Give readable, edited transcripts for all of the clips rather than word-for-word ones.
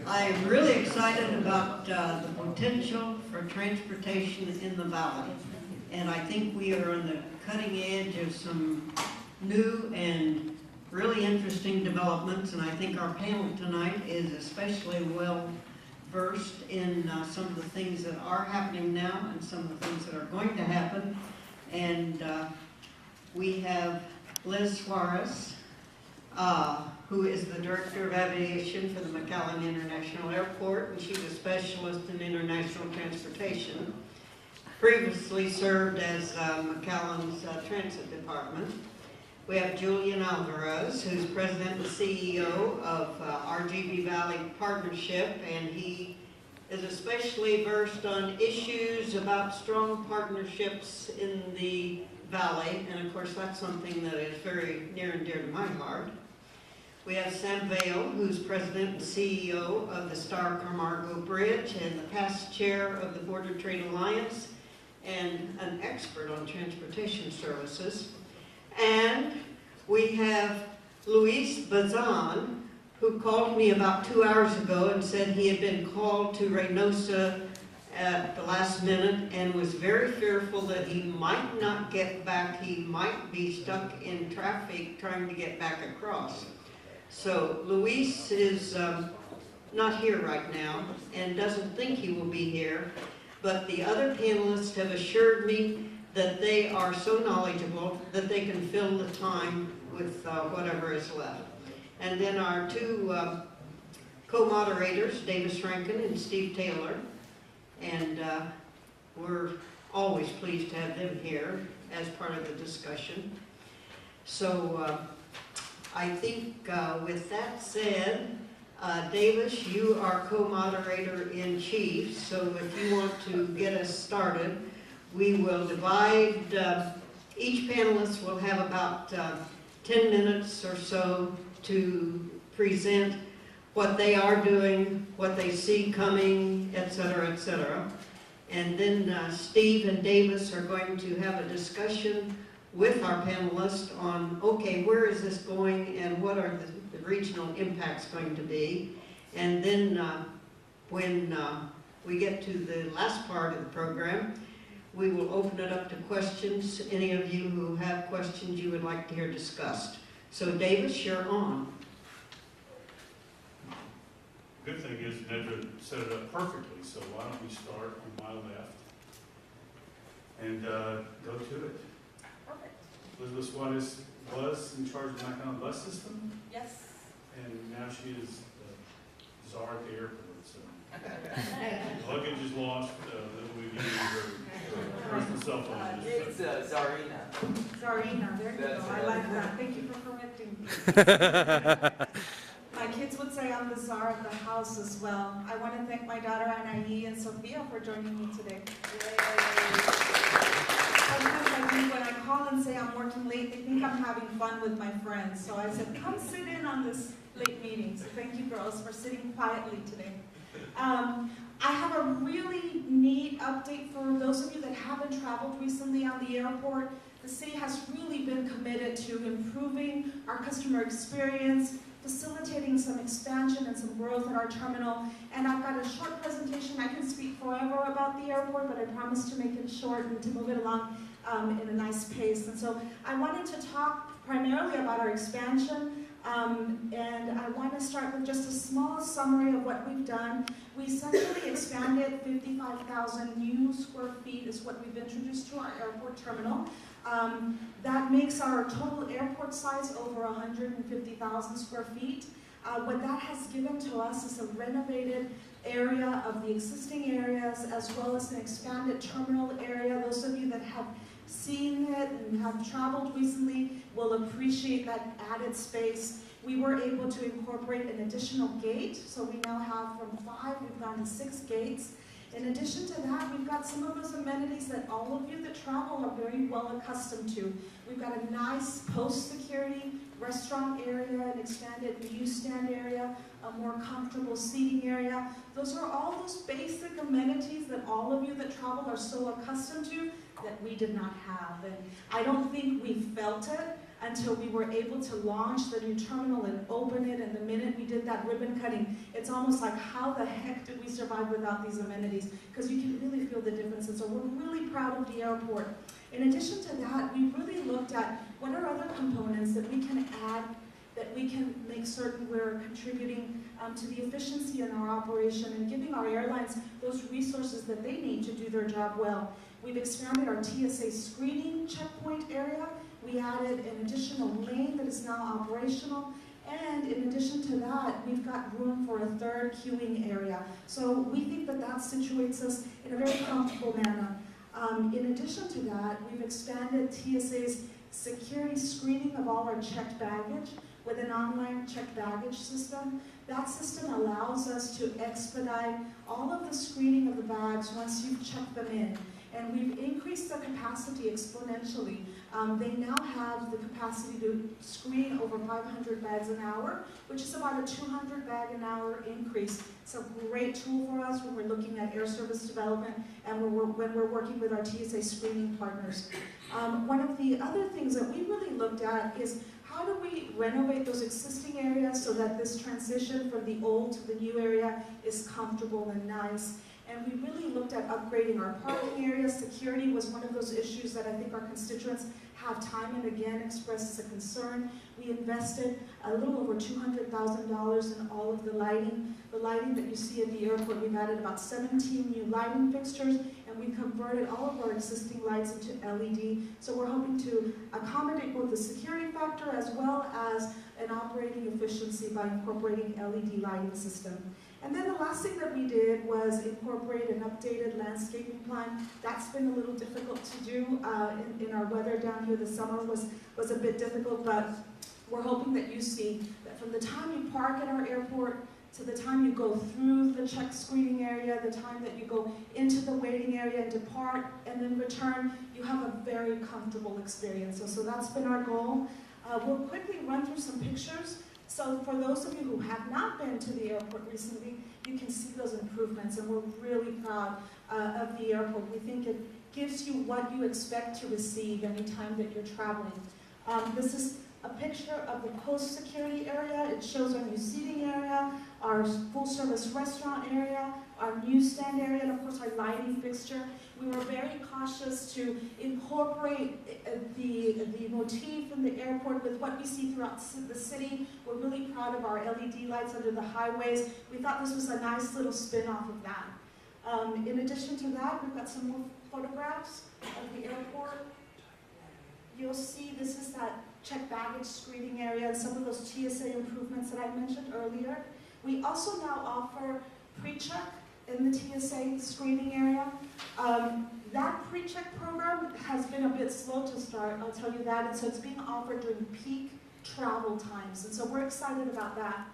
I'm really excited about the potential for transportation in the Valley. And I think we are on the cutting edge of some new and really interesting developments. And I think our panel tonight is especially well versed in some of the things that are happening now and some of the things that are going to happen. And we have Liz Suarez, who is the Director of Aviation for the McAllen International Airport, and she's a specialist in international transportation. Previously served as McAllen's Transit Department. We have Julian Alvarez, who's President and CEO of RGB Valley Partnership, and he is especially versed on issues about strong partnerships in the Valley, and of course that's something that is very near and dear to my heart. We have Sam Vale, who's President and CEO of the Star Carmargo Bridge and the past chair of the Border Trade Alliance and an expert on transportation services. And we have Luis Bazan, who called me about 2 hours ago and said he had been called to Reynosa at the last minute and was very fearful that he might not get back. He might be stuck in traffic trying to get back across. So Luis is not here right now and doesn't think he will be here, but the other panelists have assured me that they are so knowledgeable that they can fill the time with whatever is left. And then our two co-moderators, Davis Rankin and Steve Taylor, and we're always pleased to have them here as part of the discussion. So I think with that said, Davis, you are co-moderator in chief, so if you want to get us started, we will divide, each panelist will have about 10 minutes or so to present what they are doing, what they see coming, etc., etc. And then Steve and Davis are going to have a discussion with our panelists on, okay, where is this going and what are the regional impacts going to be. And then when we get to the last part of the program, we will open it up to questions. Any of you who have questions you would like to hear discussed. So Davis, you're on. Good thing is Nedra set it up perfectly, so why don't we start on my left and go to it. Perfect. Elizabeth Suarez was in charge of the McAllen bus system, Yes. and now she is the czar at the airport. So luggage is lost. We give her personal cell phone. It's Zarina. Zarina, there you go. That's I it. like that. Thank you for correcting me. My kids would say I'm the czar of the house as well. I want to thank my daughter Anaí and Sophia for joining me today. Sometimes I think when I call and say I'm working late, they think I'm having fun with my friends. So I said, come sit in on this late meeting. So thank you girls for sitting quietly today. I have a really neat update for those of you that haven't traveled recently on the airport. The city has really been committed to improving our customer experience, facilitating some expansion and some growth at our terminal. And I've got a short presentation. I can speak forever about the airport, but I promise to make it short and to move it along in a nice pace. And so I wanted to talk primarily about our expansion. And I want to start with just a small summary of what we've done. We essentially expanded 55,000 new square feet is what we've introduced to our airport terminal. That makes our total airport size over 150,000 square feet. What that has given to us is a renovated area of the existing areas as well as an expanded terminal area. Those of you that have seen it and have traveled recently will appreciate that added space. We were able to incorporate an additional gate, so we now have from 5, we've gone to 6 gates. In addition to that, we've got some of those amenities that all of you that travel are very well accustomed to. We've got a nice post-security restaurant area, an expanded newsstand area, a more comfortable seating area. Those are all those basic amenities that all of you that travel are so accustomed to that we did not have. And I don't think we felt it until we were able to launch the new terminal and open it, and the minute we did that ribbon cutting, it's almost like, how the heck did we survive without these amenities? Because you can really feel the difference, and so we're really proud of the airport. In addition to that, we really looked at what are other components that we can add, that we can make certain we're contributing to the efficiency in our operation and giving our airlines those resources that they need to do their job well. We've expanded our TSA screening checkpoint area. We added an additional lane that is now operational. And in addition to that, we've got room for a third queuing area. So we think that that situates us in a very comfortable manner. In addition to that, we've expanded TSA's security screening of all our checked baggage with an online checked baggage system. That system allows us to expedite all of the screening of the bags once you've checked them in. And we've increased the capacity exponentially. They now have the capacity to screen over 500 bags an hour, which is about a 200 bag an hour increase. It's a great tool for us when we're looking at air service development and when we're working with our TSA screening partners. One of the other things that we really looked at is how do we renovate those existing areas so that this transition from the old to the new area is comfortable and nice. And we really looked at upgrading our parking areas. Security was one of those issues that I think our constituents have time and again expressed as a concern. We invested a little over $200,000 in all of the lighting. The lighting that you see at the airport, we've added about 17 new lighting fixtures, and we converted all of our existing lights into LED. So we're hoping to accommodate both the security factor as well as an operating efficiency by incorporating LED lighting system. And then the last thing that we did was incorporate an updated landscaping plan. That's been a little difficult to do in our weather down here. The summer was a bit difficult, but we're hoping that you see that from the time you park at our airport to the time you go through the check screening area, the time that you go into the waiting area and depart and then return, you have a very comfortable experience. So that's been our goal. We'll quickly run through some pictures. So for those of you who have not been to the airport recently, you can see those improvements, and we're really proud of the airport. We think it gives you what you expect to receive anytime that you're traveling. This is a picture of the post-security area. It shows our new seating area, our full-service restaurant area, our newsstand area, and of course our lighting fixture. We were very cautious to incorporate the motif in the airport with what we see throughout the city. We're really proud of our LED lights under the highways. We thought this was a nice little spin-off of that. In addition to that, we've got some more photographs of the airport. You'll see this is that checked baggage screening area and some of those TSA improvements that I mentioned earlier. We also now offer pre-check in the TSA screening area. That pre-check program has been a bit slow to start, I'll tell you that, and so it's being offered during peak travel times, and so we're excited about that.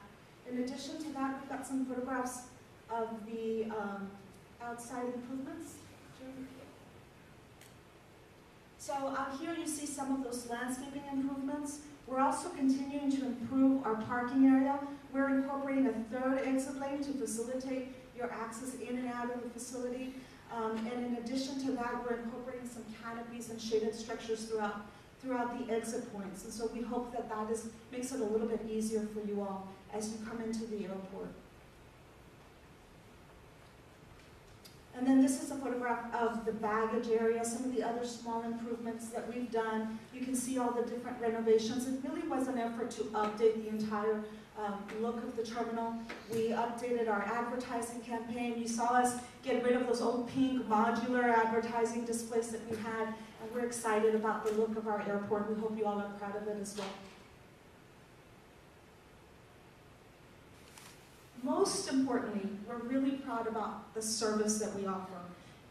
In addition to that, we've got some photographs of the outside improvements. So here you see some of those landscaping improvements. We're also continuing to improve our parking area. We're incorporating a third exit lane to facilitate your access in and out of the facility. And in addition to that, we're incorporating some canopies and shaded structures throughout the exit points. And so we hope that makes it a little bit easier for you all as you come into the airport. And then this is a photograph of the baggage area, some of the other small improvements that we've done. You can see all the different renovations. It really was an effort to update the entire look of the terminal. We updated our advertising campaign. You saw us get rid of those old pink modular advertising displays that we had, and we're excited about the look of our airport. We hope you all are proud of it as well. Most importantly, we're really proud about the service that we offer.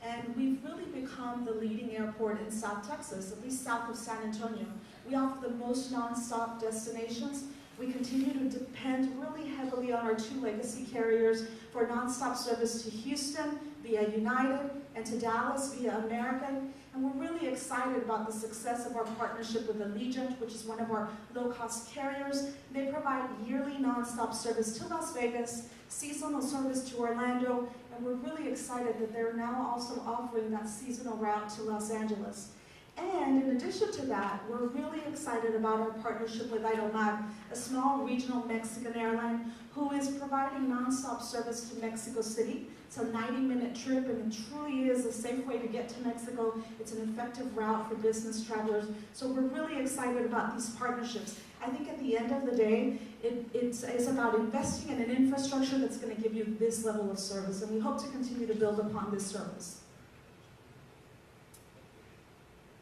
And we've really become the leading airport in South Texas, at least south of San Antonio. We offer the most nonstop destinations. We continue to depend really heavily on our two legacy carriers for nonstop service to Houston via United and to Dallas via American. And we're really excited about the success of our partnership with Allegiant, which is one of our low-cost carriers. They provide yearly nonstop service to Las Vegas, seasonal service to Orlando, and and we're really excited that they're now also offering that seasonal route to Los Angeles. And in addition to that, we're really excited about our partnership with Aeromar, a small regional Mexican airline who is providing nonstop service to Mexico City. It's a 90-minute trip, and it truly is a safe way to get to Mexico. It's an effective route for business travelers. So we're really excited about these partnerships. I think at the end of the day, it's about investing in an infrastructure that's going to give you this level of service, and we hope to continue to build upon this service.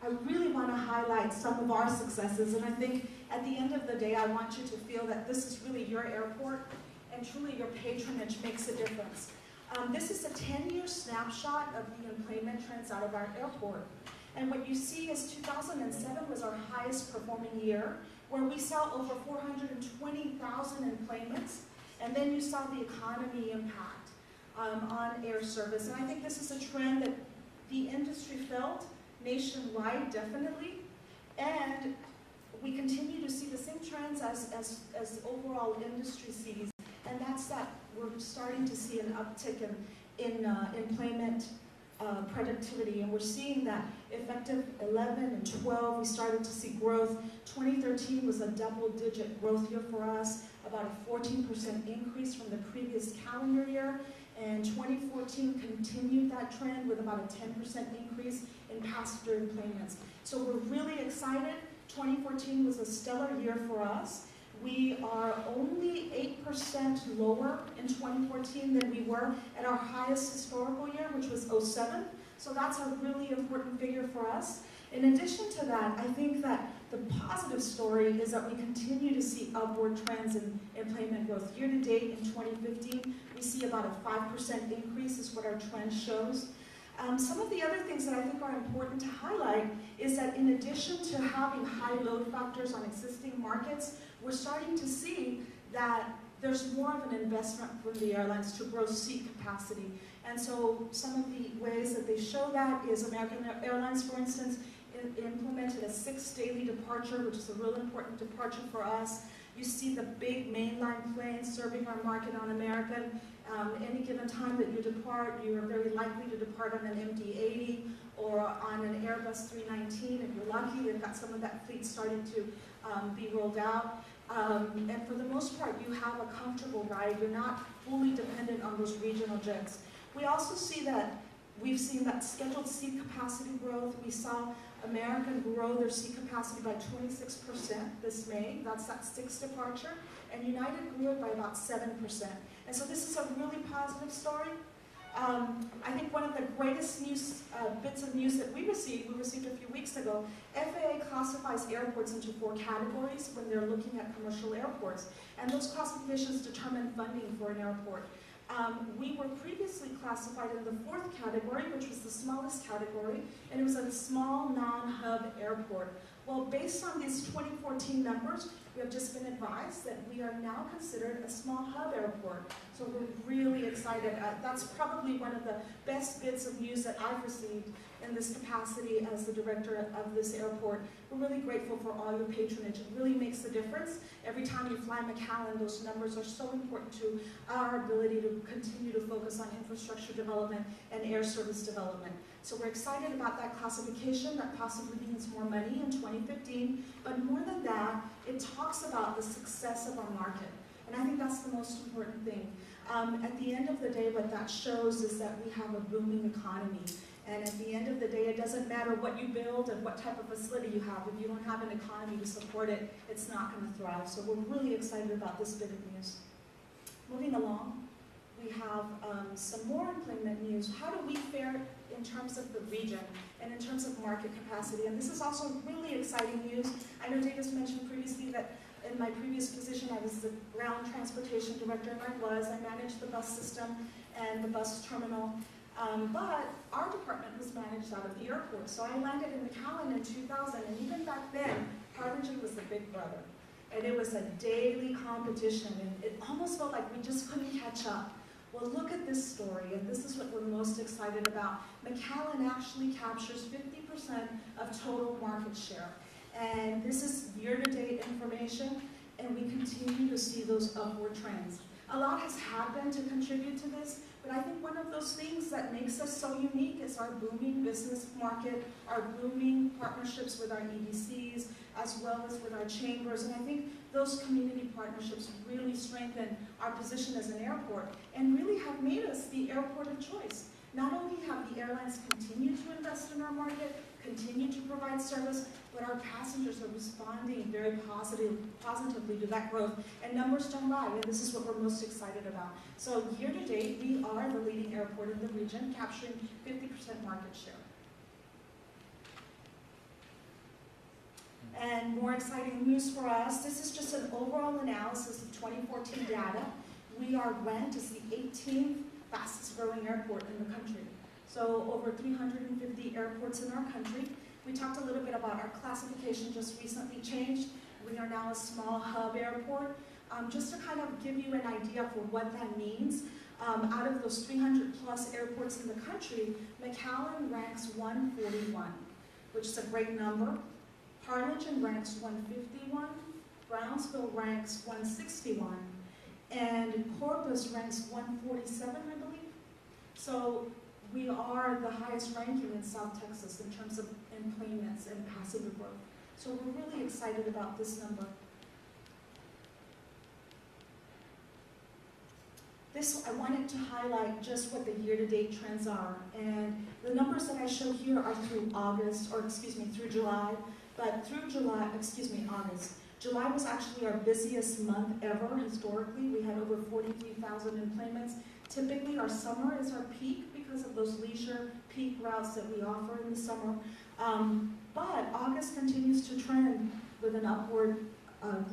I really want to highlight some of our successes, and I think at the end of the day, I want you to feel that this is really your airport, and truly your patronage makes a difference. This is a 10-year snapshot of the employment trends out of our airport. And what you see is 2007 was our highest performing year, where we saw over 420,000 employments, and then you saw the economy impact on air service. And I think this is a trend that the industry felt nationwide, definitely, and we continue to see the same trends as overall industry sees, and that's that we're starting to see an uptick in employment productivity, and we're seeing that effective 11 and 12, we started to see growth. 2013 was a double-digit growth year for us, about a 14% increase from the previous calendar year, and 2014 continued that trend with about a 10% increase in passenger employments. So we're really excited. 2014 was a stellar year for us. We are only 8% lower in 2014 than we were at our highest historical year, which was 2007. So that's a really important figure for us. In addition to that, I think that the positive story is that we continue to see upward trends in employment growth. Year to date in 2015, we see about a 5% increase is what our trend shows. Some of the other things that I think are important to highlight is that in addition to having high load factors on existing markets, we're starting to see that there's more of an investment from the airlines to grow seat capacity. And so some of the ways that they show that is American Airlines, for instance, implemented a 6 daily departure, which is a real important departure for us. You see the big mainline planes serving our market on American. Any given time that you depart, you are very likely to depart on an MD-80 or on an Airbus 319. If you're lucky, they've got some of that fleet starting to be rolled out. And for the most part, you have a comfortable ride. You're not fully dependent on those regional jets. We also see that we've seen that scheduled seat capacity growth. We saw American grow their seat capacity by 26% this May. That's that 6th departure. And United grew it by about 7%. And so this is a really positive story. I think one of the greatest news, bits of news that we received a few weeks ago, FAA classifies airports into 4 categories when they're looking at commercial airports. And those classifications determine funding for an airport. We were previously classified in the 4th category, which was the smallest category, and it was a small non-hub airport. Well, based on these 2014 numbers, we have just been advised that we are now considered a small hub airport. So we're really excited. That's probably one of the best bits of news that I've received in this capacity as the director of this airport. We're really grateful for all your patronage. It really makes a difference. Every time you fly McAllen, those numbers are so important to our ability to continue to focus on infrastructure development and air service development. So we're excited about that classification. That possibly means more money in 2015. But more than that, it talks about the success of our market. And I think that's the most important thing. At the end of the day, what that shows is that we have a booming economy. And at the end of the day, it doesn't matter what you build and what type of facility you have. If you don't have an economy to support it, it's not going to thrive. So we're really excited about this bit of news. Moving along, we have some more employment news. How do we fare in terms of the region and in terms of market capacity? And this is also really exciting news. I know Davis mentioned previously that in my previous position, I was the ground transportation director, and I managed the bus system and the bus terminal. But our department was managed out of the airport. So I landed in McAllen in 2000, and even back then, Harbinger was the big brother. And it was a daily competition, and it almost felt like we just couldn't catch up. Well, look at this story, and this is what we're most excited about. McAllen actually captures 50% of total market share. And this is year-to-date information, and we continue to see those upward trends. A lot has happened to contribute to this, But I think one of those things that makes us so unique is our booming business market, our booming partnerships with our EDCs, as well as with our chambers. And I think those community partnerships really strengthen our position as an airport and really have made us the airport of choice. Not only have the airlines continued to invest in our market, continue to provide service, but our passengers are responding very positively to that growth, and numbers don't lie, and this is what we're most excited about. So year to date, we are the leading airport in the region, capturing 50% market share. And more exciting news for us, this is just an overall analysis of 2014 data. We are ranked as the 18th fastest growing airport in the country. So over 350 airports in our country. We talked a little bit about our classification just recently changed. We are now a small hub airport. Just to kind of give you an idea for what that means, out of those 300 plus airports in the country, McAllen ranks 141, which is a great number. Harlingen ranks 151, Brownsville ranks 161, and Corpus ranks 147, I believe. So we are the highest ranking in South Texas in terms of employments and passenger growth. So we're really excited about this number. I wanted to highlight just what the year-to-date trends are. And the numbers that I show here are through through July. But through August. July was actually our busiest month ever historically. We had over 43,000 employments. Typically our summer is our peak because of those leisure peak routes that we offer in the summer. But August continues to trend with an upward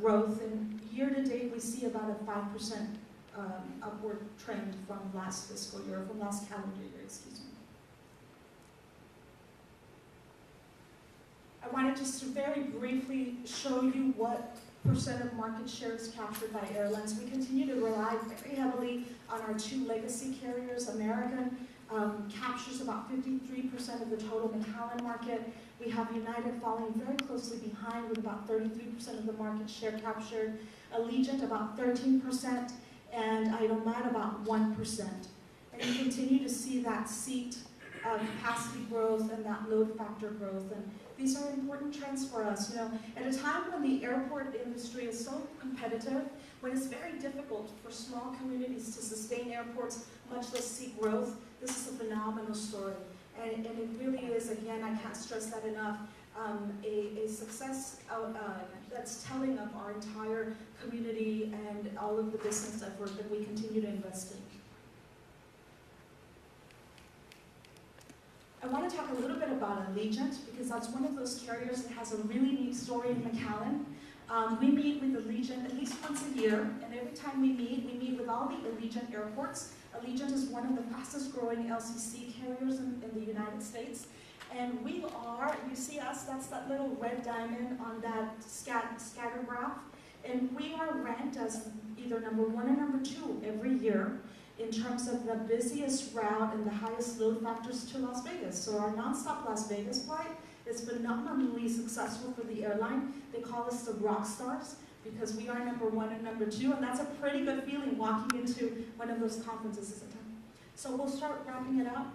growth, and year to date we see about a 5% upward trend from last fiscal year, from last calendar year, excuse me. I wanted just to very briefly show you what percent of market share is captured by airlines. We continue to rely very heavily on our two legacy carriers. American captures about 53% of the total McAllen market. We have United following very closely behind with about 33% of the market share captured. Allegiant about 13%, and Idomat about 1%. And you continue to see that seat capacity growth and that load factor growth. And these are important trends for us. You know, at a time when the airport industry is so competitive, when it's very difficult for small communities to sustain airports, much less see growth, this is a phenomenal story. And it really is, again, I can't stress that enough, a success that's telling of our entire community and all of the business effort that we continue to invest in. I want to talk a little bit about Allegiant, because that's one of those carriers that has a really neat story in McAllen. We meet with Allegiant at least once a year, and every time we meet with all the Allegiant airports. Allegiant is one of the fastest growing LCC carriers in the United States. And we are, you see us, that's that little red diamond on that scatter graph. And we are ranked as either number 1 or number 2 every year in terms of the busiest route and the highest load factors to Las Vegas. So our nonstop Las Vegas flight is phenomenally successful for the airline. They call us the rock stars because we are number 1 and number 2, and that's a pretty good feeling walking into one of those conferences, isn't it? So we'll start wrapping it up.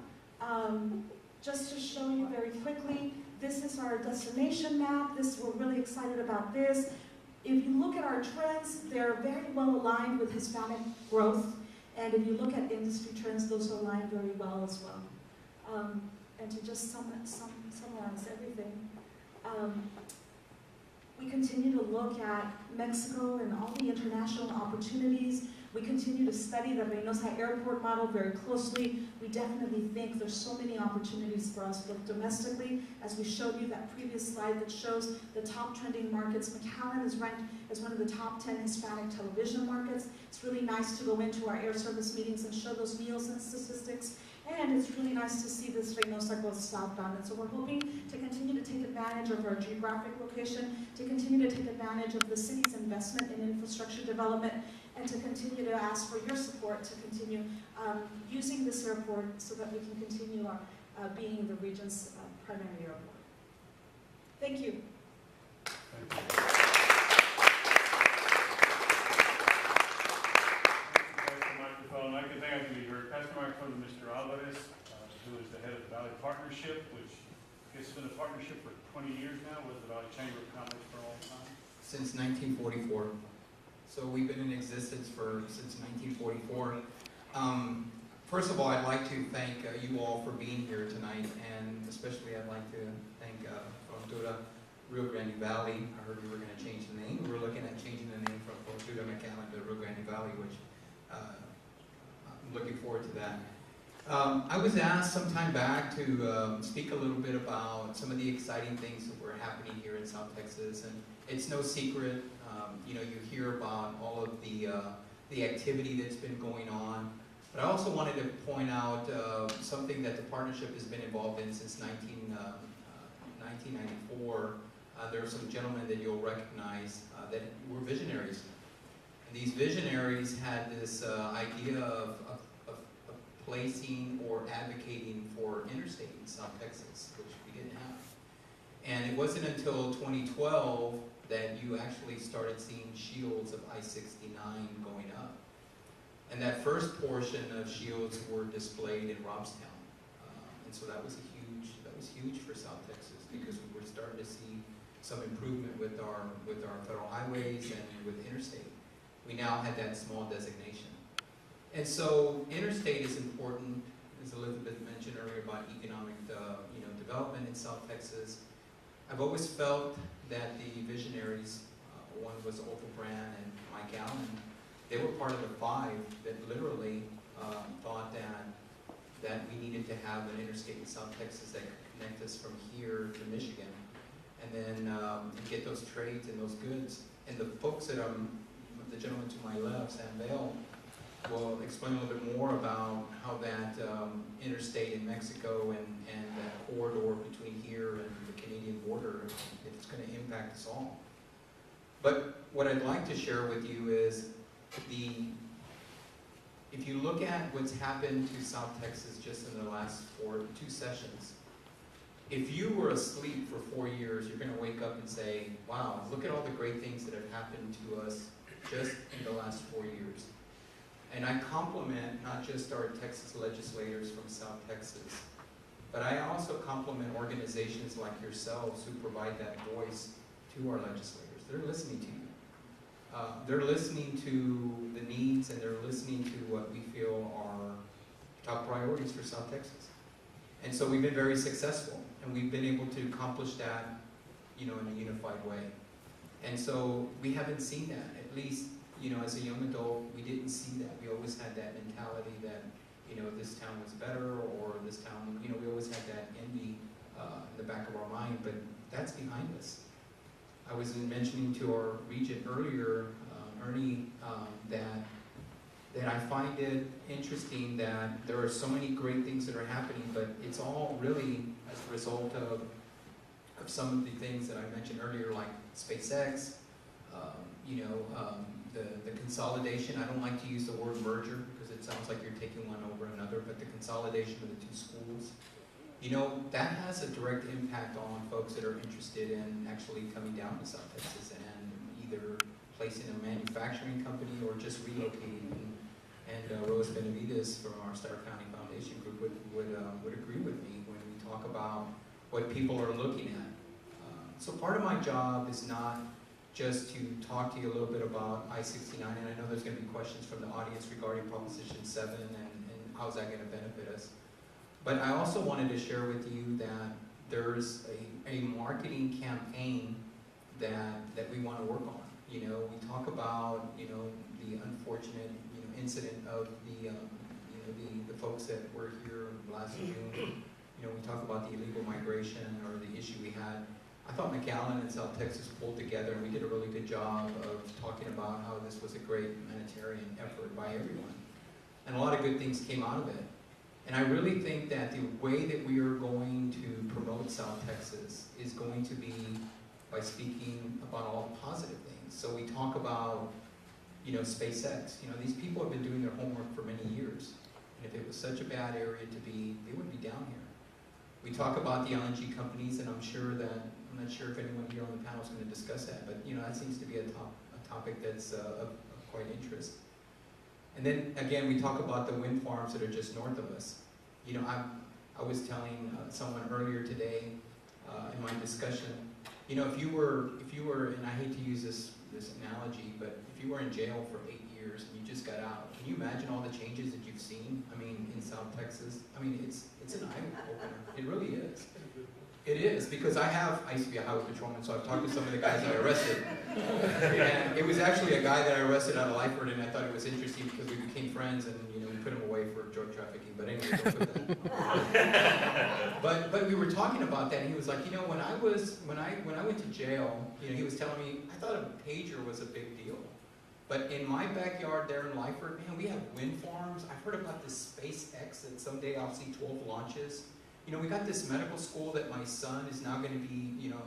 Just to show you very quickly, this is our destination map. We're really excited about this. If you look at our trends, they're very well aligned with Hispanic growth. And if you look at industry trends, those align very well as well. And to just summarize everything, we continue to look at Mexico and all the international opportunities. We continue to study the Reynosa Airport model very closely. We definitely think there's so many opportunities for us, both domestically, as we showed you that previous slide that shows the top trending markets. McAllen is ranked as one of the top 10 Hispanic television markets. It's really nice to go into our air service meetings and show those Nielsen statistics. And it's really nice to see this Reynosa go southbound. And so we're hoping to continue to take advantage of our geographic location, to continue to take advantage of the city's investment in infrastructure development, and to continue to ask for your support to continue using this airport so that we can continue our, being the region's primary airport. Thank you. Thank you. Pass the microphone. I can be heard. Pass the microphone. since 1944. So we've been in existence since 1944. First of all, I'd like to thank you all for being here tonight, and especially I'd like to thank Frontura Rio Grande Valley. I heard we were going to change the name. We're looking at changing the name from Frontura McAllen to Rio Grande Valley, which I'm looking forward to that. I was asked some time back to speak a little bit about some of the exciting things that were happening here in South Texas, and it's no secret. You know, you hear about all of the activity that's been going on, but I also wanted to point out something that the partnership has been involved in since 1994. There are some gentlemen that you'll recognize that were visionaries. And these visionaries had this idea of placing or advocating for interstate in South Texas, which we didn't have. And it wasn't until 2012 that you actually started seeing shields of I-69 going up. And that first portion of shields were displayed in Robstown. And so that was huge for South Texas, because we were starting to see some improvement with our federal highways and with interstate. We now had that small designation. And so interstate is important, as Elizabeth mentioned earlier, about economic development in South Texas. I've always felt that the visionaries, one was Othel Brand and Mike Allen, they were part of the five that literally thought that we needed to have an interstate in South Texas that could connect us from here to Michigan, and then get those trades and those goods. And the folks that the gentleman to my left, Sam Vale, will explain a little bit more about how that interstate in Mexico and that corridor between here and the Canadian border, it's going to impact us all. But what I'd like to share with you is if you look at what's happened to South Texas just in the last two sessions, if you were asleep for 4 years, you're going to wake up and say, wow, look at all the great things that have happened to us just in the last 4 years. And I compliment not just our Texas legislators from South Texas, but I also compliment organizations like yourselves who provide that voice to our legislators. They're listening to you. They're listening to the needs, and they're listening to what we feel are top priorities for South Texas. And so we've been very successful, and we've been able to accomplish that, in a unified way. And so we haven't seen that, at least, as a young adult, we didn't see that. We always had that mentality that, this town was better, or this town, we always had that envy in the back of our mind, but that's behind us. I was mentioning to our regent earlier, Ernie, that I find it interesting that there are so many great things that are happening, but it's all really as a result of some of the things that I mentioned earlier, like SpaceX, the consolidation. I don't like to use the word merger because it sounds like you're taking one over another, but the consolidation of the two schools, that has a direct impact on folks that are interested in actually coming down to South Texas and either placing a manufacturing company or just relocating. And Rose Benavides from our Star County Foundation Group would agree with me when we talk about what people are looking at. So part of my job is not just to talk to you a little bit about I-69, and I know there's going to be questions from the audience regarding Proposition 7 and how's that going to benefit us. But I also wanted to share with you that there's a marketing campaign that we want to work on. We talk about the unfortunate incident of the folks that were here last June. We talk about the illegal migration or the issue we had. I thought McAllen and South Texas pulled together, and we did a really good job of talking about how this was a great humanitarian effort by everyone. And a lot of good things came out of it. And I really think that the way that we are going to promote South Texas is going to be by speaking about all the positive things. So we talk about, SpaceX. These people have been doing their homework for many years. And if it was such a bad area to be, they wouldn't be down here. We talk about the LNG companies, and I'm not sure if anyone here on the panel is going to discuss that, but that seems to be a topic that's of quite interest. And then again, we talk about the wind farms that are just north of us. I was telling someone earlier today in my discussion You know, if you were, and I hate to use this analogy, but if you were in jail for 8 years and you just got out, can you imagine all the changes that you've seen? I mean, in South Texas, I mean, it's an eye opener. It really is. It is, because I used to be a highway patrolman, so I've talked to some of the guys that I arrested. And it was actually a guy that I arrested out of Lyford, and I thought it was interesting because we became friends, and you know, we put him away for drug trafficking. But anyway, don't put that. But we were talking about that, and he was like, you know, when I went to jail, you know, he was telling me, I thought a pager was a big deal. But in my backyard there in Lyford, man, we have wind farms. I've heard about this SpaceX that someday I'll see 12 launches. You know, we got this medical school that my son is now going to be, you know,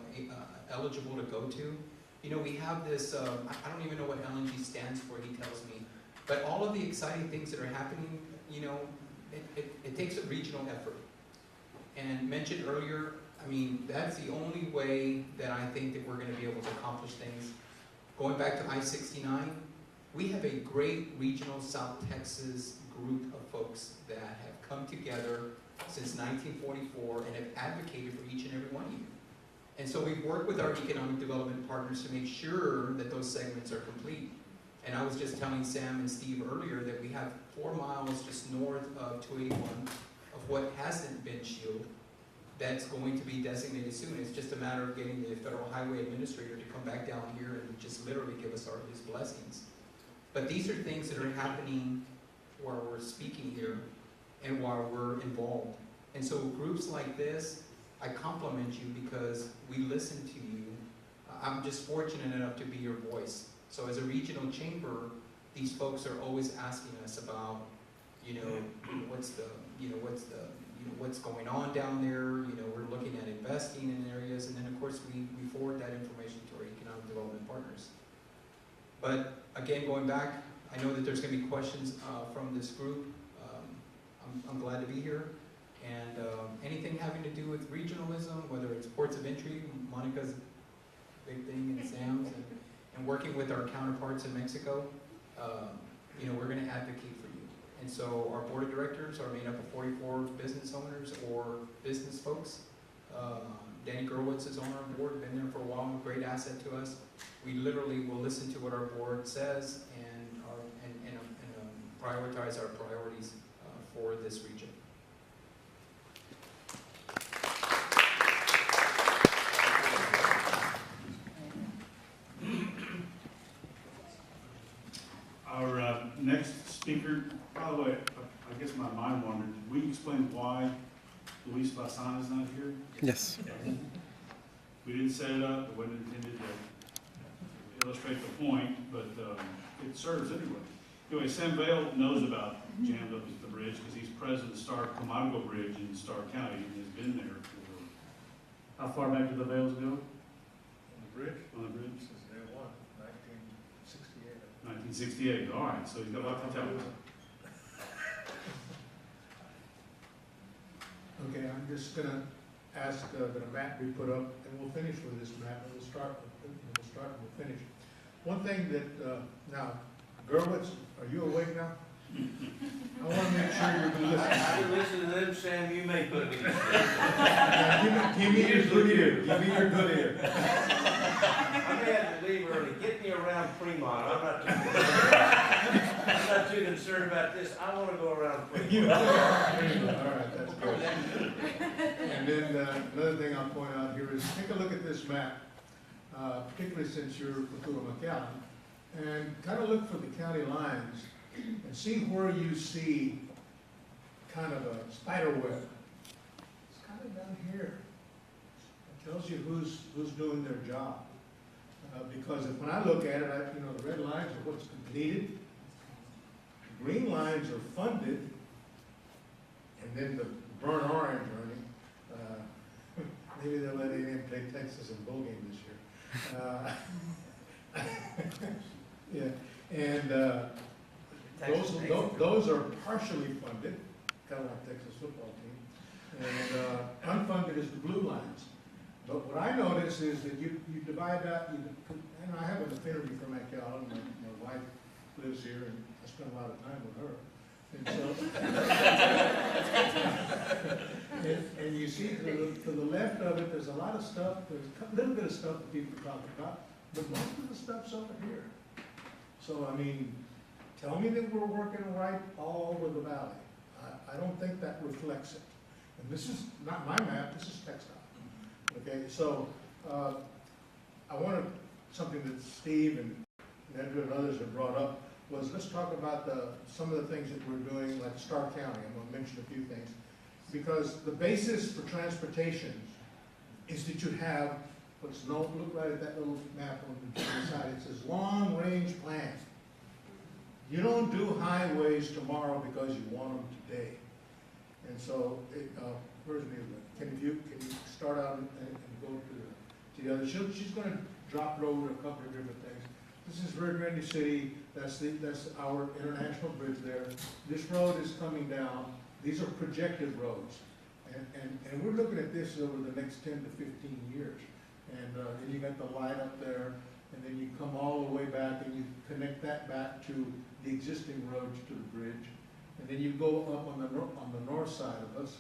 eligible to go to. You know, we have this, I don't even know what LNG stands for, he tells me. But all of the exciting things that are happening, you know, it takes a regional effort. And mentioned earlier, I mean, that's the only way that I think that we're going to be able to accomplish things. Going back to I-69, we have a great regional South Texas group of folks that have come together since 1944 and have advocated for each and every one of you. And so we've worked with our economic development partners to make sure that those segments are complete. And I was just telling Sam and Steve earlier that we have 4 miles just north of 281 of what hasn't been shielded that's going to be designated soon. It's just a matter of getting the Federal Highway Administrator to come back down here and just literally give us his blessings. But these are things that are happening while we're speaking here and while we're involved. And so groups like this, I compliment you because we listen to you. I'm just fortunate enough to be your voice. So as a regional chamber, these folks are always asking us about, you know, what's going on down there. You know, we're looking at investing in areas, and then of course we forward that information to our economic development partners. But again, going back, I know that there's going to be questions from this group. I'm glad to be here. And anything having to do with regionalism, whether it's ports of entry, Monica's big thing, and Sam's, and working with our counterparts in Mexico, you know, we're going to advocate for you. And so our board of directors are made up of 44 business owners or business folks. Danny Gerwitz is on our board, been there for a while, a great asset to us. We literally will listen to what our board says and prioritize our priorities for this region. Our next speaker, by the way, I guess my mind wandered. Did we explain why Luis Bazan is not here? Yes. We didn't set it up. It wasn't intended to illustrate the point, but it serves anyway. Anyway, Sam Vale knows about jammed up at the bridge because he's president of Star Comago Bridge in Starr County and has been there for, how far back do the Vales go? On the bridge? On the bridge? Since day one, 1968. 1968, all right, so he's got a lot to tell us. Okay, I'm just gonna ask that a map be put up, and we'll finish with this map, and we'll start and we'll finish. One thing that, now, Gerwitz, are you awake now? I want to make sure you're listening. I listen to them, Sam, you may put me to sleep. Give me your good ear. Give me your good ear. I may have to leave early. Get me around Fremont. I'm not too concerned about this. I want to go around Fremont. All right, that's good. And then another thing I'll point out here is take a look at this map, particularly since you're Futuro McAllen, and kind of look for the county lines and see where you see kind of a spider web. It's kind of down here. It tells you who's doing their job. Because when I look at it, the red lines are what's completed, the green lines are funded, and then the burnt orange are maybe they'll let AD play Texas and bowl game this year. Yeah, and those are partially funded, kind of like Texas football team, and unfunded is the blue lines. But what I notice is that you divide that, and I have an affinity for McAllen. My wife lives here, and I spend a lot of time with her. And And you see to the left of it, there's a lot of stuff, there's a little bit of stuff that people talk about, but most of the stuff's over here. So, I mean, tell me that we're working right all over the valley. I don't think that reflects it. And this is not my map, this is TxDOT. Okay, so, I wanted something that Steve and Andrew and others have brought up was let's talk about some of the things that we're doing, like Starr County. I'm going to mention a few things. Because the basis for transportation is that you have, look right at that little map on the side, it says long-range plans. You don't do highways tomorrow because you want them today. And so, where's Mila? Can you start out and go to the other? She's going to drop it over a couple of different things. This is Rio Grande City. That's our international bridge there. This road is coming down. These are projected roads. And we're looking at this over the next 10 to 15 years. And then you got the light up there, and then you come all the way back and you connect that back to the existing roads to the bridge. And then you go up on the north side of us,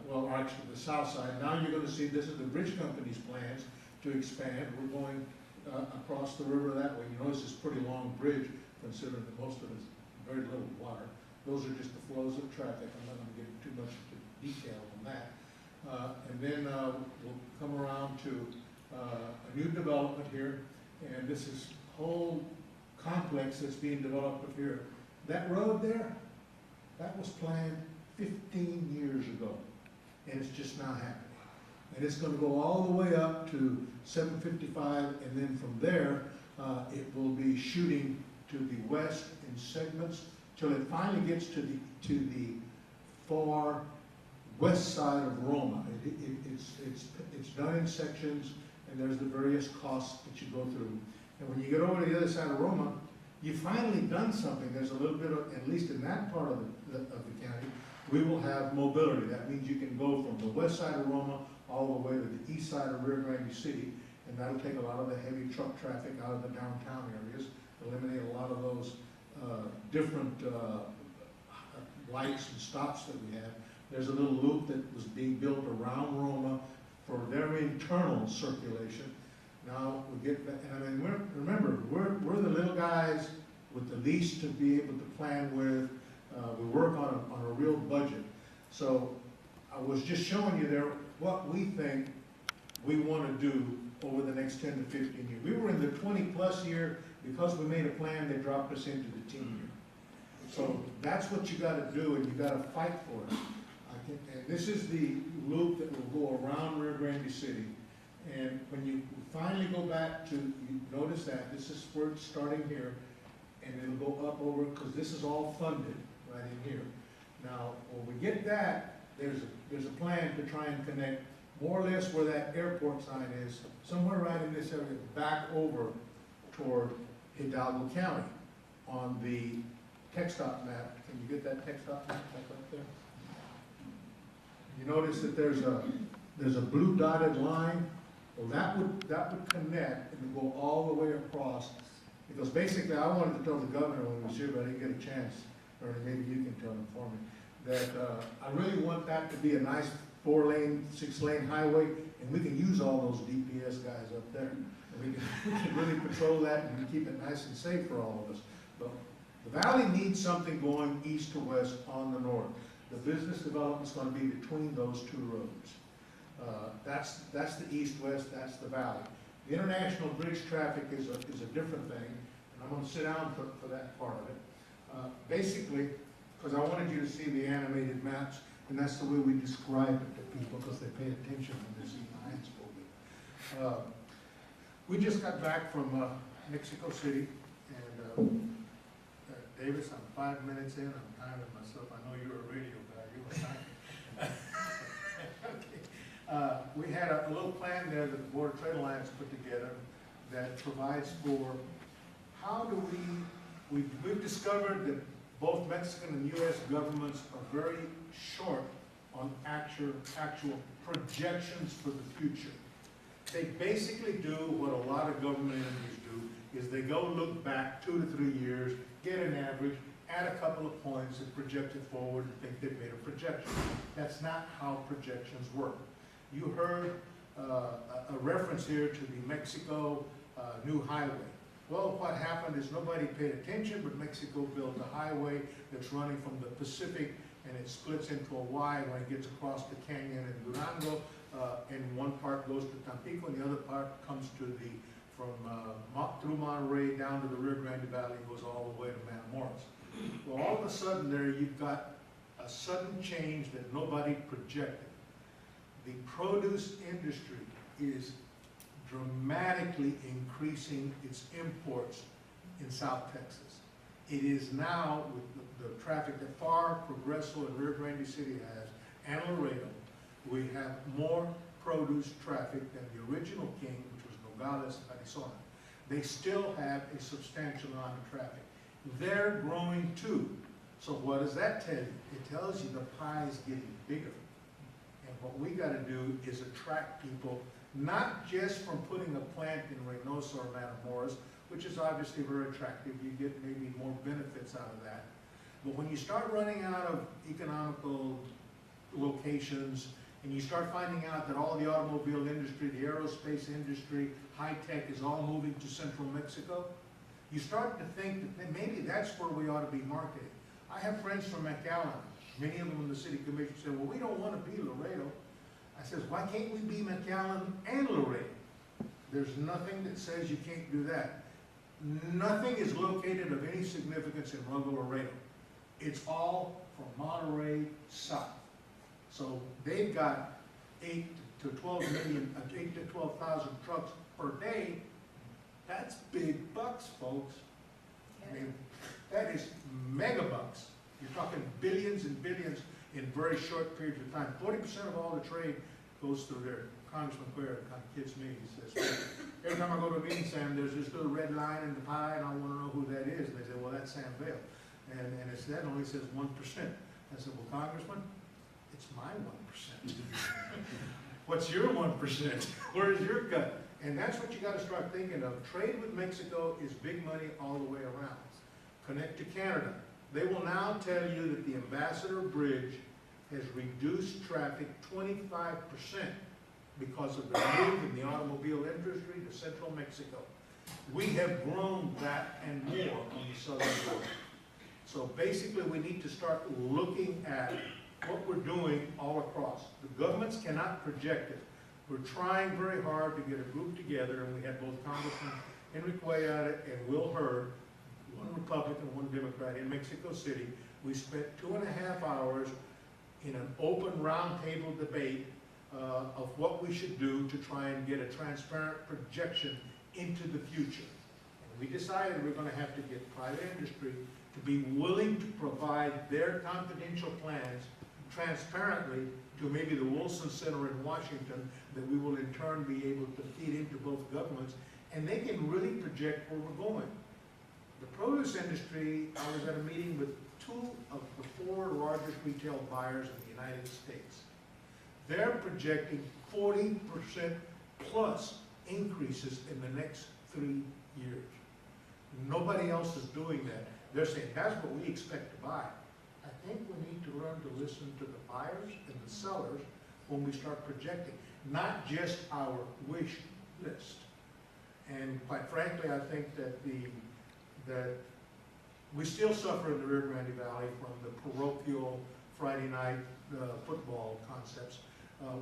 well, actually the south side. Now you're going to see this is the bridge company's plans to expand. We're going across the river that way. You notice it's a pretty long bridge, considering that most of it is very little water. Those are just the flows of traffic. I'm not going to get too much into detail on that. And then we'll come around to a new development here, and this is whole complex that's being developed up here. That road there, that was planned 15 years ago, and it's just now happening. And it's going to go all the way up to 755, and then from there, it will be shooting to the west in segments till it finally gets to the far west side of Roma. It's done in sections, and there's the various costs that you go through. And when you get over to the other side of Roma, you've finally done something. There's a little bit of, at least in that part of the county, we will have mobility. That means you can go from the west side of Roma all the way to the east side of Rio Grande City, and that'll take a lot of the heavy truck traffic out of the downtown areas, eliminate a lot of those different lights and stops that we have. There's a little loop that was being built around Roma for their internal circulation. Now we get back, and I mean, remember, we're the little guys with the least to be able to plan with. We work on a real budget. So I was just showing you there what we think we want to do over the next 10 to 15 years. We were in the 20+ year. Because we made a plan, they dropped us into the teen year. So that's what you got to do, and you got to fight for it. And this is the loop that will go around Rio Grande City. And when you finally go back to, you notice that this is where it's starting here, and it'll go up over, because this is all funded right in here. Now, when we get that, there's a plan to try and connect more or less where that airport sign is, somewhere right in this area, back over toward Hidalgo County on the TxDOT map. Can you get that TxDOT map back up there? You notice that there's a blue dotted line. Well, that would connect and go all the way across, because basically I wanted to tell the governor when he was here, but I didn't get a chance, or maybe you can tell him for me, that I really want that to be a nice 4-lane, 6-lane highway, and we can use all those DPS guys up there. We can really patrol that and keep it nice and safe for all of us. But the valley needs something going east to west on the north. The business development's going to be between those two roads. That's the east-west, that's the valley. The international bridge traffic is a different thing, and I'm going to sit down for that part of it. Basically, because I wanted you to see the animated maps, and that's the way we describe it to people, because they pay attention when they see lines. We just got back from Mexico City, and Davis, I'm 5 minutes in, I'm timing myself. I know you're a radio guy, you were timing. We had a little plan there that the Board of Trade Alliance put together that provides for how do we've discovered that both Mexican and U.S. governments are very short on actual projections for the future. They basically do what a lot of government entities do, is they go look back 2 to 3 years, get an average, add a couple of points and project it forward and think they've made a projection. That's not how projections work. You heard a reference here to the Mexico new highway. Well, what happened is nobody paid attention, but Mexico built a highway that's running from the Pacific, and it splits into a Y when it gets across the canyon in Durango, and one part goes to Tampico, and the other part comes to through Monterey down to the Rio Grande Valley, goes all the way to Matamoros. Well, all of a sudden there, you've got a sudden change that nobody projected. The produce industry is dramatically increasing its imports in South Texas. It is now, with the traffic that FAR, Progreso, and Rio Grande City has, and Laredo, we have more produce traffic than the original king, which was Nogales and Arizona. They still have a substantial amount of traffic. They're growing too. So what does that tell you? It tells you the pie is getting bigger. And what we got to do is attract people, not just from putting a plant in Reynosa or Matamoros, which is obviously very attractive. You get maybe more benefits out of that. But when you start running out of economical locations, and you start finding out that all the automobile industry, the aerospace industry, high tech is all moving to central Mexico, you start to think that maybe that's where we ought to be marketing. I have friends from McAllen, many of them in the city commission say, well, we don't want to be Laredo. I says, why can't we be McAllen and Laredo? There's nothing that says you can't do that. Nothing is located of any significance in Rungo, Laredo. It's all from Monterey south. So they've got 8 to 12,000 trucks per day. That's big bucks, folks. I mean, that is mega bucks. You're talking billions and billions in very short periods of time. 40% of all the trade goes through there. Congressman Queer kind of kids me. He says, every time I go to a meeting, Sam, there's this little red line in the pie, and I want to know who that is. And they say, well, that's Sam Vale. And that only says 1%. I said, well, Congressman, it's my 1%. What's your 1%? Where is your cut? And that's what you got to start thinking of. Trade with Mexico is big money all the way around. Connect to Canada. They will now tell you that the Ambassador Bridge has reduced traffic 25% because of the move in the automobile industry to central Mexico. We have grown that and more on the southern border. So basically we need to start looking at what we're doing all across. The governments cannot project it. We're trying very hard to get a group together, and we had both Congressman Henry Cuellar and Will Hurd, one Republican, one Democrat, in Mexico City. We spent 2.5 hours in an open roundtable debate of what we should do to try and get a transparent projection into the future. And we decided we're going to have to get private industry to be willing to provide their confidential plans transparently to maybe the Wilson Center in Washington, that we will in turn be able to feed into both governments, and they can really project where we're going. The produce industry, I was at a meeting with 2 of the 4 largest retail buyers in the United States. They're projecting 40% plus increases in the next 3 years. Nobody else is doing that. They're saying, that's what we expect to buy. I think we need to learn to listen to the buyers and the sellers when we start projecting, not just our wish list. And quite frankly, I think that we still suffer in the Rio Grande Valley from the parochial Friday night football concepts.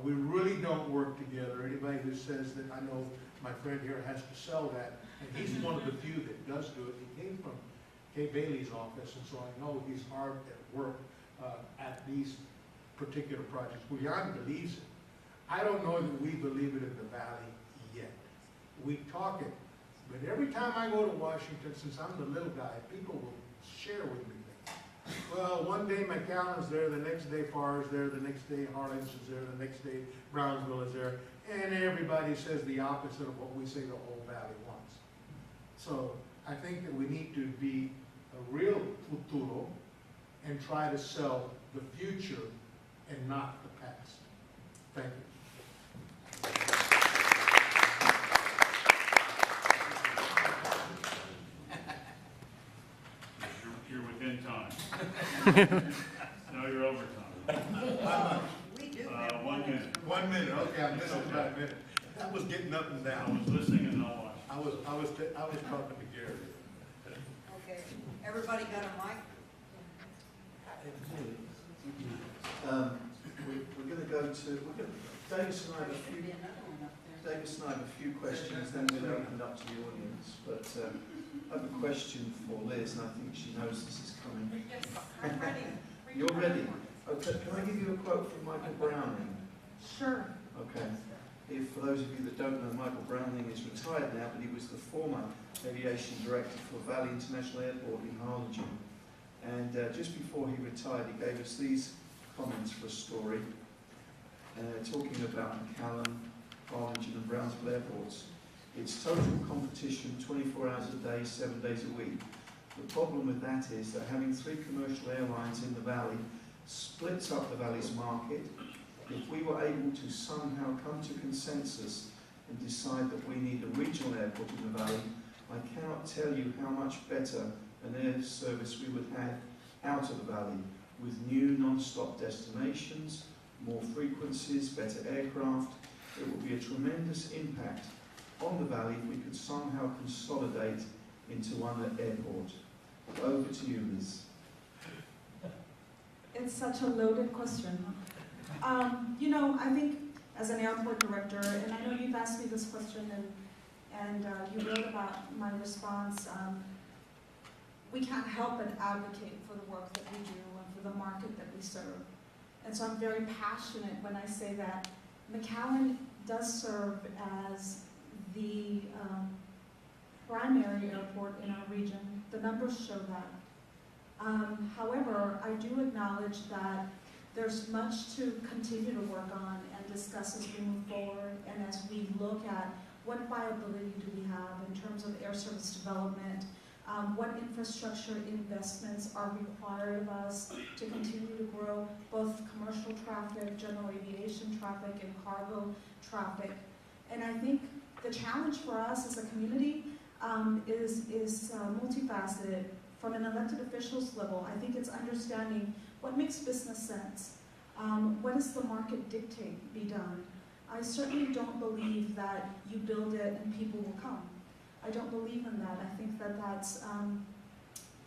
We really don't work together. Anybody who says that, I know my friend here has to sell that, and he's one of the few that does do it. He came from Kay Bailey's office, and so I know he's hard at work at these particular projects. Julian believes it. I don't know that we believe it in the Valley yet. We talk it, but every time I go to Washington, since I'm the little guy, people will share with me things. Well, one day McAllen's there, the next day Farr's there, the next day Harlins is there, the next day Brownsville is there, and everybody says the opposite of what we say the whole Valley wants. So I think that we need to be a real futuro and try to sell the future and not the past. Thank you. You're within time. No, you're over, Tom. We do have 1 minute. 1 minute, okay, I missed it by a minute. I was getting up and I down. was listening and not watching. I was talking to Gary. Okay, everybody got a mic? We're going to go to, Davis and I have a few questions, then we'll open it up to the audience. But I have a question for Liz, and I think she knows this is coming. Yes, I'm ready. You're ready? Okay, can I give you a quote from Michael Browning? Sure. Okay. If, for those of you that don't know, Michael Browning is retired now, but he was the former aviation director for Vale International Airport in Harlingen. And just before he retired, he gave us these comments for a story, talking about McAllen, Harlingen and Brownsville airports. It's total competition, 24 hours a day, 7 days a week. The problem with that is that having 3 commercial airlines in the valley splits up the valley's market. If we were able to somehow come to consensus and decide that we need a regional airport in the valley, I cannot tell you how much better an air service we would have out of the valley, with new non-stop destinations, more frequencies, better aircraft. It would be a tremendous impact on the valley if we could somehow consolidate into one airport. Over to you, Liz. It's such a loaded question. You know, I think as an airport director, and I know you've asked me this question and you wrote about my response, we can't help but advocate for the work that we do and for the market that we serve. And so I'm very passionate when I say that McAllen does serve as the primary airport in our region. The numbers show that. However, I do acknowledge that there's much to continue to work on and discuss as we move forward and as we look at what viability do we have in terms of air service development, what infrastructure investments are required of us to continue to grow both commercial traffic, general aviation traffic, and cargo traffic. And I think the challenge for us as a community is multifaceted. From an elected officials level, I think it's understanding what makes business sense. What does the market dictate be done? I certainly don't believe that you build it and people will come. I don't believe in that. I think that that's